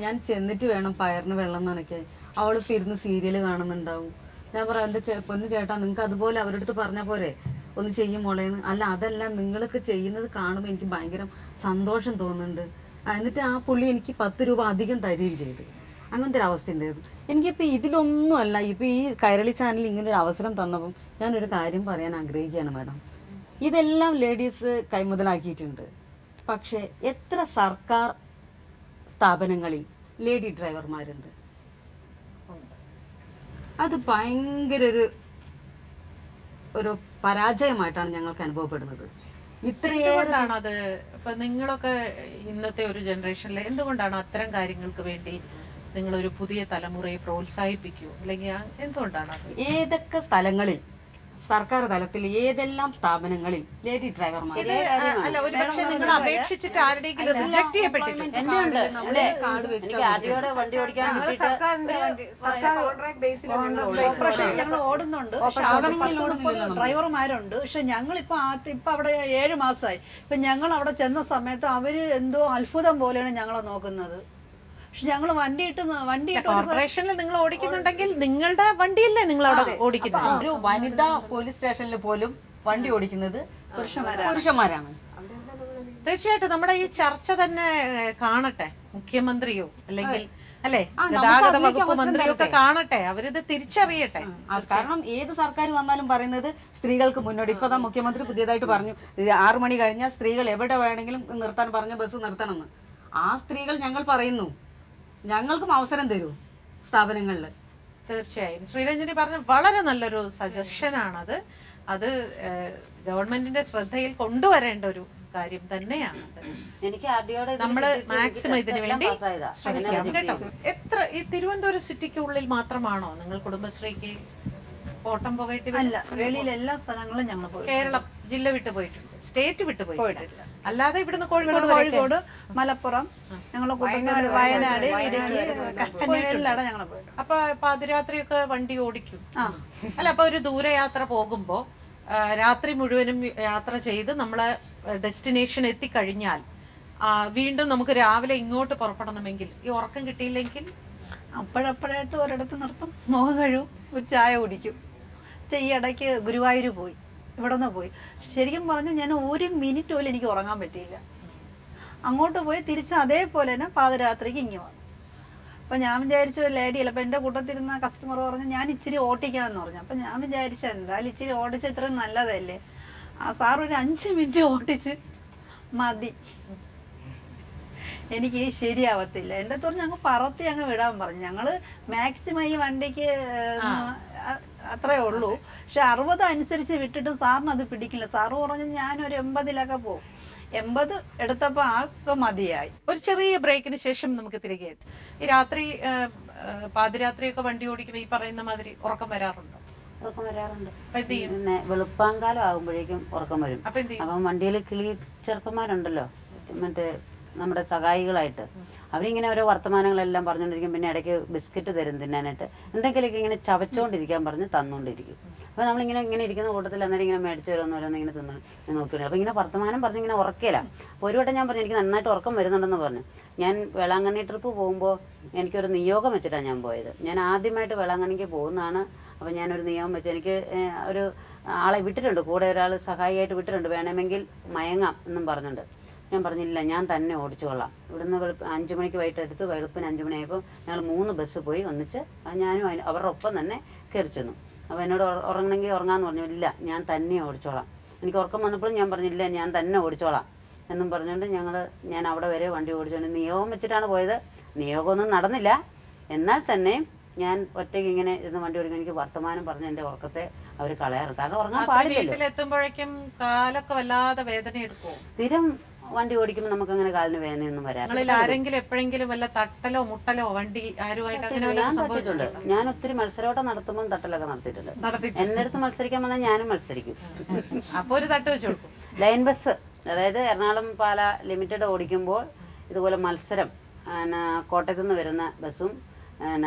ഞാൻ ചെന്നിട്ട് വേണം പയറിന് വെള്ളം നനയ്ക്കാൻ. അവളിപ്പോൾ ഇരുന്ന് സീരിയൽ കാണുന്നുണ്ടാവും. ഞാൻ പറയാം, എൻ്റെ പൊന്നു ചേട്ടാ, നിങ്ങൾക്ക് അതുപോലെ അവരുടെ അടുത്ത് പറഞ്ഞാൽ പോരെ, ഒന്ന് ചെയ്യും മോളേന്ന്. അല്ല, അതല്ല, നിങ്ങളൊക്കെ ചെയ്യുന്നത് കാണുമ്പോൾ എനിക്ക് ഭയങ്കര സന്തോഷം തോന്നുന്നുണ്ട്. എന്നിട്ട് ആ പുള്ളി എനിക്ക് 10 രൂപ അധികം തരികയും ചെയ്തു. അങ്ങനത്തെ ഒരു അവസ്ഥ ഉണ്ടായിരുന്നു. എനിക്കിപ്പോൾ ഇതിലൊന്നുമല്ല, ഇപ്പോൾ ഈ കൈരളി ചാനലിൽ ഇങ്ങനൊരു അവസരം തന്നപ്പം ഞാനൊരു കാര്യം പറയാൻ ആഗ്രഹിക്കുകയാണ് മാഡം. ഇതെല്ലാം ലേഡീസ് കൈമുതലാക്കിയിട്ടുണ്ട്. പക്ഷേ എത്ര സർക്കാർ സ്ഥാപനങ്ങളിൽ ലേഡി ഡ്രൈവർമാരുണ്ട്? അത് ഭയങ്കര ഒരു പരാജയമായിട്ടാണ് ഞങ്ങൾക്ക് അനുഭവപ്പെടുന്നത്. ഇത്രയേറെയാണ് അത്. ഇപ്പൊ നിങ്ങളൊക്കെ ഇന്നത്തെ ഒരു ജനറേഷനിൽ എന്തുകൊണ്ടാണ് അത്തരം കാര്യങ്ങൾക്ക് വേണ്ടി നിങ്ങളൊരു പുതിയ തലമുറയെ പ്രോത്സാഹിപ്പിക്കൂ, അല്ലെങ്കിൽ എന്തുകൊണ്ടാണ് അത്? ഏതൊക്കെ സ്ഥലങ്ങളിൽ, സർക്കാർ തലത്തിൽ ഏതെല്ലാം സ്ഥാപനങ്ങളിൽ ലേഡി ഡ്രൈവർമാർ അല്ല, ഒരു പക്ഷേ നിങ്ങൾ അപേക്ഷിച്ചിട്ട് ആരുടെയെങ്കിലും റിജക്ട് ചെയ്യപ്പെട്ടിട്ടുണ്ട്? ഞങ്ങൾ ഓടുന്നുണ്ട്, ഡ്രൈവർമാരുണ്ട്. പക്ഷെ ഞങ്ങളിപ്പോ അവിടെ 7 മാസമായി. ഇപ്പൊ ഞങ്ങൾ അവിടെ ചെന്ന സമയത്ത് അവര് എന്തോ അത്ഭുതം പോലെയാണ് ഞങ്ങളെ നോക്കുന്നത്. പക്ഷെ ഞങ്ങൾ വണ്ടി കോർപ്പറേഷനിൽ നിങ്ങൾ ഓടിക്കുന്നുണ്ടെങ്കിൽ നിങ്ങളുടെ വണ്ടിയല്ലേ നിങ്ങൾ അവിടെ ഓടിക്കുന്നത്? ഒരു വനിതാ പോലീസ് സ്റ്റേഷനിൽ പോലും വണ്ടി ഓടിക്കുന്നത് പുരുഷന്മാരാണ്. തീർച്ചയായിട്ടും നമ്മുടെ ഈ ചർച്ച തന്നെ കാണട്ടെ മുഖ്യമന്ത്രിയോ അല്ലെങ്കിൽ അല്ലെ ഗതാഗത വകുപ്പ് മന്ത്രിയോ ഒക്കെ കാണട്ടെ, അവരിത് തിരിച്ചറിയട്ടെ. കാരണം ഏത് സർക്കാർ വന്നാലും പറയുന്നത് സ്ത്രീകൾക്ക് മുന്നോട്ട്. ഇപ്പൊ മുഖ്യമന്ത്രി പുതിയതായിട്ട് പറഞ്ഞു, 6 മണി കഴിഞ്ഞാൽ സ്ത്രീകൾ എവിടെ വേണമെങ്കിലും നിർത്താൻ പറഞ്ഞ ബസ് നിർത്തണമെന്ന്. ആ സ്ത്രീകൾ ഞങ്ങൾ പറയുന്നു, ഞങ്ങൾക്കും അവസരം തരൂ സ്ഥാപനങ്ങളിൽ. തീർച്ചയായും ശ്രീരഞ്ജനി പറഞ്ഞ വളരെ നല്ലൊരു സജഷനാണത്. അത് ഗവൺമെന്റിന്റെ ശ്രദ്ധയിൽ കൊണ്ടുവരേണ്ട ഒരു കാര്യം തന്നെയാണ്. എനിക്ക് നമ്മള് മാക്സിമം ഇതിനു വേണ്ടി ശ്രമിക്കാം കേട്ടോ. എത്ര ഈ തിരുവനന്തപുരം സിറ്റിക്കുള്ളിൽ മാത്രമാണോ നിങ്ങൾ കുടുംബശ്രീക്ക് ഓട്ടം പോകേണ്ടി? അല്ല, വെളിയിൽ എല്ലാ സ്ഥലങ്ങളും ഞങ്ങൾ പോയി. കേരളം ജില്ല വിട്ടു പോയിട്ടുണ്ട്, സ്റ്റേറ്റ് വിട്ടു പോയിട്ടില്ല. അല്ലാതെ ഇവിടുന്ന് കോഴിക്കോട്, മലപ്പുറം, ഞങ്ങളെ കുട്ടനാട്, വയനാട്, ഇടുക്കി, എല്ലായിടെ ഞങ്ങൾ പോയിട്ട്. അപ്പൊ പാതിരാത്രിയൊക്കെ വണ്ടി ഓടിക്കും അല്ല? അപ്പൊ ഒരു ദൂരയാത്ര പോകുമ്പോ രാത്രി മുഴുവനും യാത്ര ചെയ്ത് നമ്മളെ ഡെസ്റ്റിനേഷൻ എത്തിക്കഴിഞ്ഞാൽ വീണ്ടും നമുക്ക് രാവിലെ ഇങ്ങോട്ട് പുറപ്പെടണമെങ്കിൽ ഈ ഉറക്കം കിട്ടിയില്ലെങ്കിൽ അപ്പോഴപ്പോഴായിട്ട് ഒരിടത്ത് നിർത്തും, മുഖം കഴുകും, ചായ കുടിക്കും. ഈ ഇടയ്ക്ക് ഗുരുവായൂർ പോയി, ഇവിടെ നിന്ന് പോയി. ശരിക്കും പറഞ്ഞാൽ ഞാൻ 1 മിനിറ്റ് പോലും എനിക്ക് ഉറങ്ങാൻ പറ്റിയില്ല. അങ്ങോട്ട് പോയി തിരിച്ച് അതേപോലെ തന്നെ പാതിരാത്രിക്ക് ഇങ്ങ് വന്നു. അപ്പം ഞാൻ വിചാരിച്ച ലേഡിയല്ല. അപ്പം എൻ്റെ കൂട്ടത്തിരുന്ന കസ്റ്റമർ പറഞ്ഞു ഞാൻ ഇച്ചിരി ഓട്ടിക്കാമെന്ന് പറഞ്ഞു. അപ്പം ഞാൻ വിചാരിച്ച എന്തായാലും ഇച്ചിരി ഓടിച്ച് ഇത്രയും നല്ലതല്ലേ. ആ സാർ ഒരു 5 മിനിറ്റ് ഓട്ടിച്ച് മതി, എനിക്ക് ശരിയാവത്തില്ല. എൻ്റെ തോന്നുന്നു ഞങ്ങൾ പറത്തി അങ്ങ് വിടാൻ പറഞ്ഞു. ഞങ്ങൾ മാക്സിമം ഈ വണ്ടിക്ക് അത്രേ ഉള്ളൂ. പക്ഷെ 60 അനുസരിച്ച് വിട്ടിട്ട് സാറിന് അത് പിടിക്കില്ല. സാറ് പറഞ്ഞു ഞാനൊരു 80 പോകും. 80 എടുത്തപ്പോൾ ആൾക്ക് മതിയായി. ഒരു ചെറിയ ബ്രേക്കിന് ശേഷം നമുക്ക് തിരികെ എത്താം. ഈ രാത്രി പാതിരാത്രിയൊക്കെ വണ്ടി ഓടിക്കുമ്പോൾ ഈ പറയുന്ന മാതിരി ഉറക്കം വരാറുണ്ടോ? ഉറക്കം വരാറുണ്ട്. അപ്പൊ എന്ത് ചെയ്യും? പിന്നെ വെളുപ്പാങ്കാലം ആകുമ്പോഴേക്കും ഉറക്കം വരും. അപ്പൊ എന്ത് ചെയ്യും? അപ്പം വണ്ടിയിൽ കിളി ചെറുക്കന്മാരുണ്ടല്ലോ, മറ്റേ നമ്മുടെ സഹായികളായിട്ട്, അവരിങ്ങനെ ഓരോ വർത്തമാനങ്ങളെല്ലാം പറഞ്ഞുകൊണ്ടിരിക്കും. പിന്നെ ഇടയ്ക്ക് ബിസ്ക്കറ്റ് തരും തിന്നാനായിട്ട്, എന്തെങ്കിലുമൊക്കെ ഇങ്ങനെ ചവച്ചുകൊണ്ടിരിക്കാൻ പറഞ്ഞ് തന്നുകൊണ്ടിരിക്കും. അപ്പോൾ നമ്മളിങ്ങനെ ഇരിക്കുന്ന കൂട്ടത്തിൽ അന്നേരം ഇങ്ങനെ മേടിച്ച് ഓരോന്ന് ഇങ്ങനെ തിന്നു നോക്കിയിട്ട് അപ്പോൾ ഇങ്ങനെ വർത്തമാനം പറഞ്ഞ് ഇങ്ങനെ ഉറക്കില്ല. അപ്പോൾ ഒരു വട്ടം ഞാൻ പറഞ്ഞു എനിക്ക് നന്നായിട്ട് ഉറക്കം വരുന്നുണ്ടെന്ന് പറഞ്ഞു. ഞാൻ വേളാങ്കണ്ണി ട്രിപ്പ് പോകുമ്പോൾ എനിക്കൊരു നിയോഗം വെച്ചിട്ടാണ് ഞാൻ പോയത്. ഞാൻ ആദ്യമായിട്ട് വേളാങ്കണ്ണിക്ക് പോകുന്നതാണ്. അപ്പോൾ ഞാനൊരു നിയമം വെച്ച് എനിക്ക് ഒരു ആളെ വിട്ടിട്ടുണ്ട്, കൂടെ ഒരാൾ സഹായിയായിട്ട് വിട്ടിട്ടുണ്ട്, വേണമെങ്കിൽ മയങ്ങാം എന്നും പറഞ്ഞിട്ടുണ്ട്. ഞാൻ പറഞ്ഞില്ല, ഞാൻ തന്നെ ഓടിച്ചോളാം. ഇവിടുന്ന് 5 മണിക്ക് വൈകിട്ടെടുത്ത് വെളുപ്പിന് 5 മണിയായപ്പോൾ ഞങ്ങൾ 3 ബസ് പോയി ഒന്നിച്ച് ഞാനും അവരുടെ ഒപ്പം തന്നെ കയറി ചെന്നു. അപ്പോൾ എന്നോട് ഉറങ്ങണമെങ്കിൽ ഉറങ്ങാമെന്ന് പറഞ്ഞു. ഇല്ല, ഞാൻ തന്നെ ഓടിച്ചോളാം. എനിക്ക് ഉറക്കം വന്നപ്പോഴും ഞാൻ പറഞ്ഞില്ല, ഞാൻ തന്നെ ഓടിച്ചോളാം എന്നും പറഞ്ഞുകൊണ്ട് ഞാൻ അവിടെ വരെ വണ്ടി ഓടിച്ചുകൊണ്ട് നിയോഗം വെച്ചിട്ടാണ് പോയത്. നിയോഗമൊന്നും നടന്നില്ല. എന്നാൽ തന്നെ ഞാൻ ഒറ്റയ്ക്ക് ഇങ്ങനെ ഇരുന്ന് വണ്ടി ഓടിക്കാൻ എനിക്ക് വർത്തമാനം പറഞ്ഞ് എൻ്റെ ഉറക്കത്തെ അവർ കളയാറ്. കാരണം ഉറങ്ങാൻ പാടില്ലല്ലോ. വീട്ടിലെത്തുമ്പോഴേക്കും കാലൊക്കെ വല്ലാതെ വേദന എടുക്കുമോ? സ്ഥിരം വണ്ടി ഓടിക്കുമ്പോൾ നമുക്ക് അങ്ങനെ കാലിന് വേദനയൊന്നും വരാറില്ല. ആരെങ്കിലും എപ്പോഴെങ്കിലും വല്ല തട്ടലോ മുട്ടലോ വണ്ടി ആരുമായിട്ട് അങ്ങനെ ഞാൻ തട്ടിയിട്ടുണ്ട്. ഞാൻ ഒത്തിരി മത്സരോട്ടം നടത്തുമ്പോൾ തട്ടലൊക്കെ നടത്തിയിട്ടുണ്ട്. എൻ്റെ അടുത്ത് മത്സരിക്കാൻ വന്നാൽ ഞാനും മത്സരിക്കും. അപ്പോൾ ഒരു തട്ട് വെച്ച് കൊടുക്കും. ലൈൻ ബസ്, അതായത് എറണാകുളം പാല ലിമിറ്റഡ് ഓടിക്കുമ്പോൾ ഇതുപോലെ മത്സരം, കോട്ടയത്തു നിന്ന് വരുന്ന ബസ്സും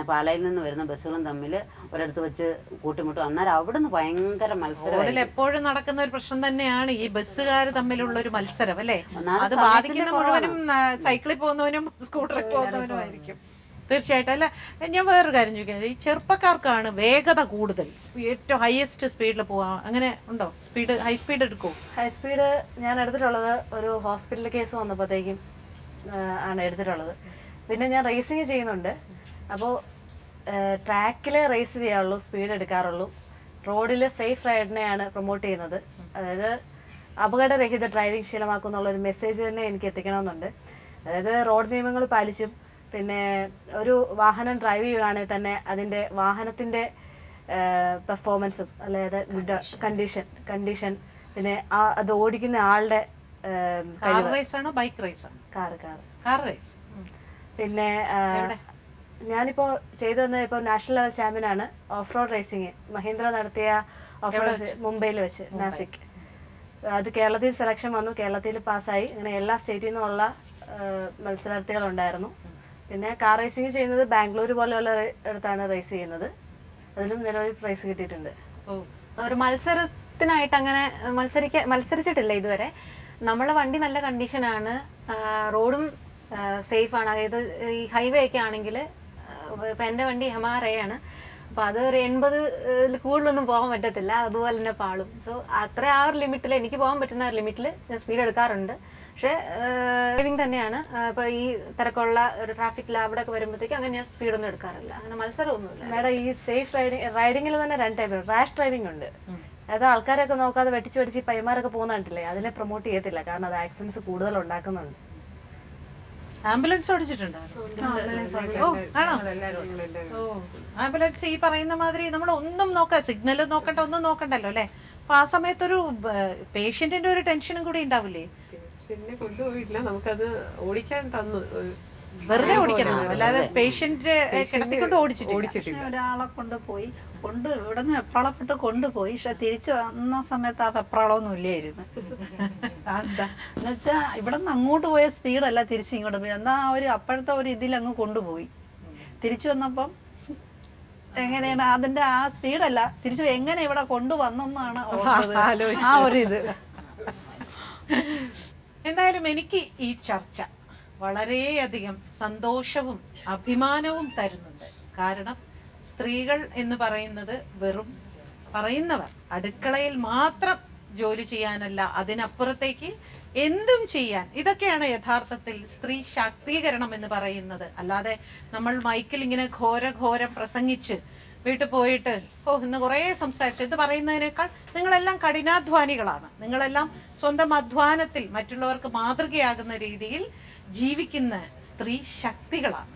പാലയിൽ നിന്ന് വരുന്ന ബസ്സുകളും തമ്മിൽ ഒരിടത്ത് വെച്ച് കൂട്ടിമുട്ടും. അന്നേരം അവിടുന്ന് ഭയങ്കര മത്സരം. എപ്പോഴും നടക്കുന്ന ഒരു പ്രശ്നം തന്നെയാണ് ഈ ബസ്സുകാർ തമ്മിലുള്ള ഒരു മത്സരം, അല്ലേ? അത് ബാധിക്കുന്ന മുഴുവനും സൈക്കിളിൽ പോകുന്നവനും സ്കൂട്ടറിൽ പോകുന്നവനും ആയിരിക്കും. തീർച്ചയായിട്ടും. അല്ല, ഞാൻ വേറൊരു കാര്യം ചോദിക്കുന്നത്, ഈ ചെറുപ്പക്കാർക്കാണ് വേഗത കൂടുതൽ, ഏറ്റവും ഹയസ്റ്റ് സ്പീഡിൽ പോവാം, അങ്ങനെ ഉണ്ടോ? ഹൈ സ്പീഡ് എടുക്കുമോ? ഹൈ സ്പീഡ് ഞാൻ എടുത്തിട്ടുള്ളത് ഒരു ഹോസ്പിറ്റൽ കേസ് വന്നപ്പോഴത്തേക്കും ആണ് എടുത്തിട്ടുള്ളത്. പിന്നെ ഞാൻ റേസിങ് ചെയ്യുന്നുണ്ട്. അപ്പോൾ ട്രാക്കിൽ റേസ് ചെയ്യാറുള്ളൂ, സ്പീഡ് എടുക്കാറുള്ളൂ. റോഡിൽ സേഫ് റൈഡിനെയാണ് പ്രൊമോട്ട് ചെയ്യുന്നത്. അതായത് അപകടരഹിത ഡ്രൈവിംഗ് ശീലമാക്കുന്നുള്ളൊരു മെസ്സേജ് തന്നെ എനിക്ക് എത്തിക്കണമെന്നുണ്ട്. അതായത് റോഡ് നിയമങ്ങൾ പാലിച്ചും പിന്നെ ഒരു വാഹനം ഡ്രൈവ് ചെയ്യുകയാണെങ്കിൽ തന്നെ അതിൻ്റെ വാഹനത്തിൻ്റെ പെർഫോമൻസും, അതായത് ഗുഡ് കണ്ടീഷൻ പിന്നെ അത് ഓടിക്കുന്ന ആളുടെ ബൈക്ക് റേസ്, കാർ റേസ്. പിന്നെ ഞാനിപ്പോൾ ചെയ്തു വന്നത് ഇപ്പോൾ നാഷണൽ ലെവൽ ചാമ്പ്യനാണ് ഓഫ് റോഡ് റേസിങ്. മഹീന്ദ്ര നടത്തിയ ഓഫ് റോഡ് മുംബൈയിൽ വെച്ച്, നാസിക്. അത് കേരളത്തിൽ സെലക്ഷൻ വന്നു, കേരളത്തിൽ പാസ്സായി. അങ്ങനെ എല്ലാ സ്റ്റേറ്റിൽ നിന്നുള്ള മത്സരാർത്ഥികളുണ്ടായിരുന്നു. പിന്നെ കാർ റേസിങ് ചെയ്യുന്നത് ബാംഗ്ലൂർ പോലെയുള്ള ഇടത്താണ് റേസ് ചെയ്യുന്നത്. അതിലും നിരവധി പ്രൈസ് കിട്ടിയിട്ടുണ്ട്. ഒരു മത്സരത്തിനായിട്ട് അങ്ങനെ മത്സരിച്ചിട്ടില്ല ഇതുവരെ. നമ്മളെ വണ്ടി നല്ല കണ്ടീഷനാണ്, റോഡും സേഫാണ്. അതായത് ഈ ഹൈവേ ഒക്കെ ആണെങ്കിൽ ഇപ്പം എൻ്റെ വണ്ടി ഹമാറയാണ്, അപ്പോൾ അത് ഒരു 80 കൂടുതലൊന്നും പോകാൻ പറ്റത്തില്ല, അതുപോലെ തന്നെ പാളും. സോ അത്ര ആ ഒരു ലിമിറ്റിൽ, എനിക്ക് പോകാൻ പറ്റുന്ന ലിമിറ്റിൽ ഞാൻ സ്പീഡ് എടുക്കാറുണ്ട്. പക്ഷേ ഡ്രൈവിംഗ് തന്നെയാണ്. ഇപ്പോൾ ഈ തിരക്കുള്ള ഒരു ട്രാഫിക്കിൽ അവിടെ ഒക്കെ വരുമ്പോഴത്തേക്ക് അങ്ങനെ ഞാൻ സ്പീഡൊന്നും എടുക്കാറില്ല. അങ്ങനെ മത്സരമൊന്നുമില്ല. മേഡം, ഈ സേഫ് റൈഡിങ്ങിൽ തന്നെ 2 ടൈപ്പ്. റാഷ് ഡ്രൈവിംഗ് ഉണ്ട്, അതായത് ആൾക്കാരൊക്കെ നോക്കാതെ വെട്ടിച്ച് പയ്യന്മാരൊക്കെ പോകുന്ന കണ്ടില്ലേ, അതിനെ പ്രൊമോട്ട് ചെയ്യത്തില്ല. കാരണം അത് ആക്സിഡൻസ് കൂടുതൽ ഉണ്ടാക്കുന്നുണ്ട്. ആംബുലൻസ് ഓടിച്ചിട്ടുണ്ടോ? ആംബുലൻസ് ഈ പറയുന്ന മാതിരി നമ്മൾ ഒന്നും സിഗ്നൽ നോക്കണ്ട, ഒന്നും നോക്കണ്ടല്ലോ, അല്ലെ? അപ്പൊ ആ സമയത്തൊരു പേഷ്യന്റിന്റെ ഒരു ടെൻഷനും കൂടി ഉണ്ടാവില്ലേ? പിന്നെ കൊണ്ടുപോയിട്ടില്ല, നമുക്കത് ഓടിക്കാൻ തന്നു. വെറുതെ ഓടിക്കണം, അല്ലാതെ പേഷ്യന്റ് കിടത്തിക്കൊണ്ട് ഓടിച്ചിട്ടില്ല. ഒരാളെ കൊണ്ടുപോയി ഇവിടെ നിന്ന് വെപ്രാളപ്പെട്ട് കൊണ്ടുപോയി. പക്ഷെ തിരിച്ചു വന്ന സമയത്ത് ആ വെപ്രാളമൊന്നും ഇല്ലായിരുന്നു. എന്നുവെച്ചാൽ ഇവിടെ നിന്ന് അങ്ങോട്ട് പോയ സ്പീഡല്ല തിരിച്ച് ഇങ്ങോട്ട് പോയി. എന്നാൽ അപ്പോഴത്തെ ഒരു ഇതിലങ്ങ് കൊണ്ടുപോയി. തിരിച്ചു വന്നപ്പം എങ്ങനെയാണ് അതിന്റെ ആ സ്പീഡല്ല, തിരിച്ചു എങ്ങനെ ഇവിടെ കൊണ്ടുവന്നെന്നാണ് ആ ഒരു ഇത്. എന്തായാലും എനിക്ക് ഈ ചർച്ച വളരെയധികം സന്തോഷവും അഭിമാനവും തരുന്നുണ്ട്. കാരണം സ്ത്രീകൾ എന്ന് പറയുന്നത് വെറും പറയുന്നവർ അടുക്കളയിൽ മാത്രം ജോലി ചെയ്യാനല്ല, അതിനപ്പുറത്തേക്ക് എന്തും ചെയ്യാൻ. ഇതൊക്കെയാണ് യഥാർത്ഥത്തിൽ സ്ത്രീ ശാക്തീകരണം എന്ന് പറയുന്നത്. അല്ലാതെ നമ്മൾ മൈക്കിൽ ഇങ്ങനെ ഘോരം പ്രസംഗിച്ച് വീട്ടിൽ പോയിട്ട് ഇന്ന് കുറേ സംസാരിച്ചു ഇത് പറയുന്നതിനേക്കാൾ നിങ്ങളെല്ലാം കഠിനാധ്വാനികളാണ്. നിങ്ങളെല്ലാം സ്വന്തം അധ്വാനത്തിൽ മറ്റുള്ളവർക്ക് മാതൃകയാകുന്ന രീതിയിൽ ജീവിക്കുന്ന സ്ത്രീ ശക്തികളാണ്.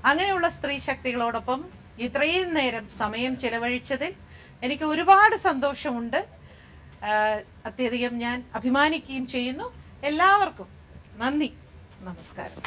അങ്ങനെയുള്ള സ്ത്രീ ശക്തികളോടൊപ്പം ഇത്രയും നേരം സമയം ചിലവഴിച്ചതിൽ എനിക്ക് ഒരുപാട് സന്തോഷമുണ്ട്. അത്യധികം ഞാൻ അഭിമാനിക്കുകയും ചെയ്യുന്നു. എല്ലാവർക്കും നന്ദി, നമസ്കാരം.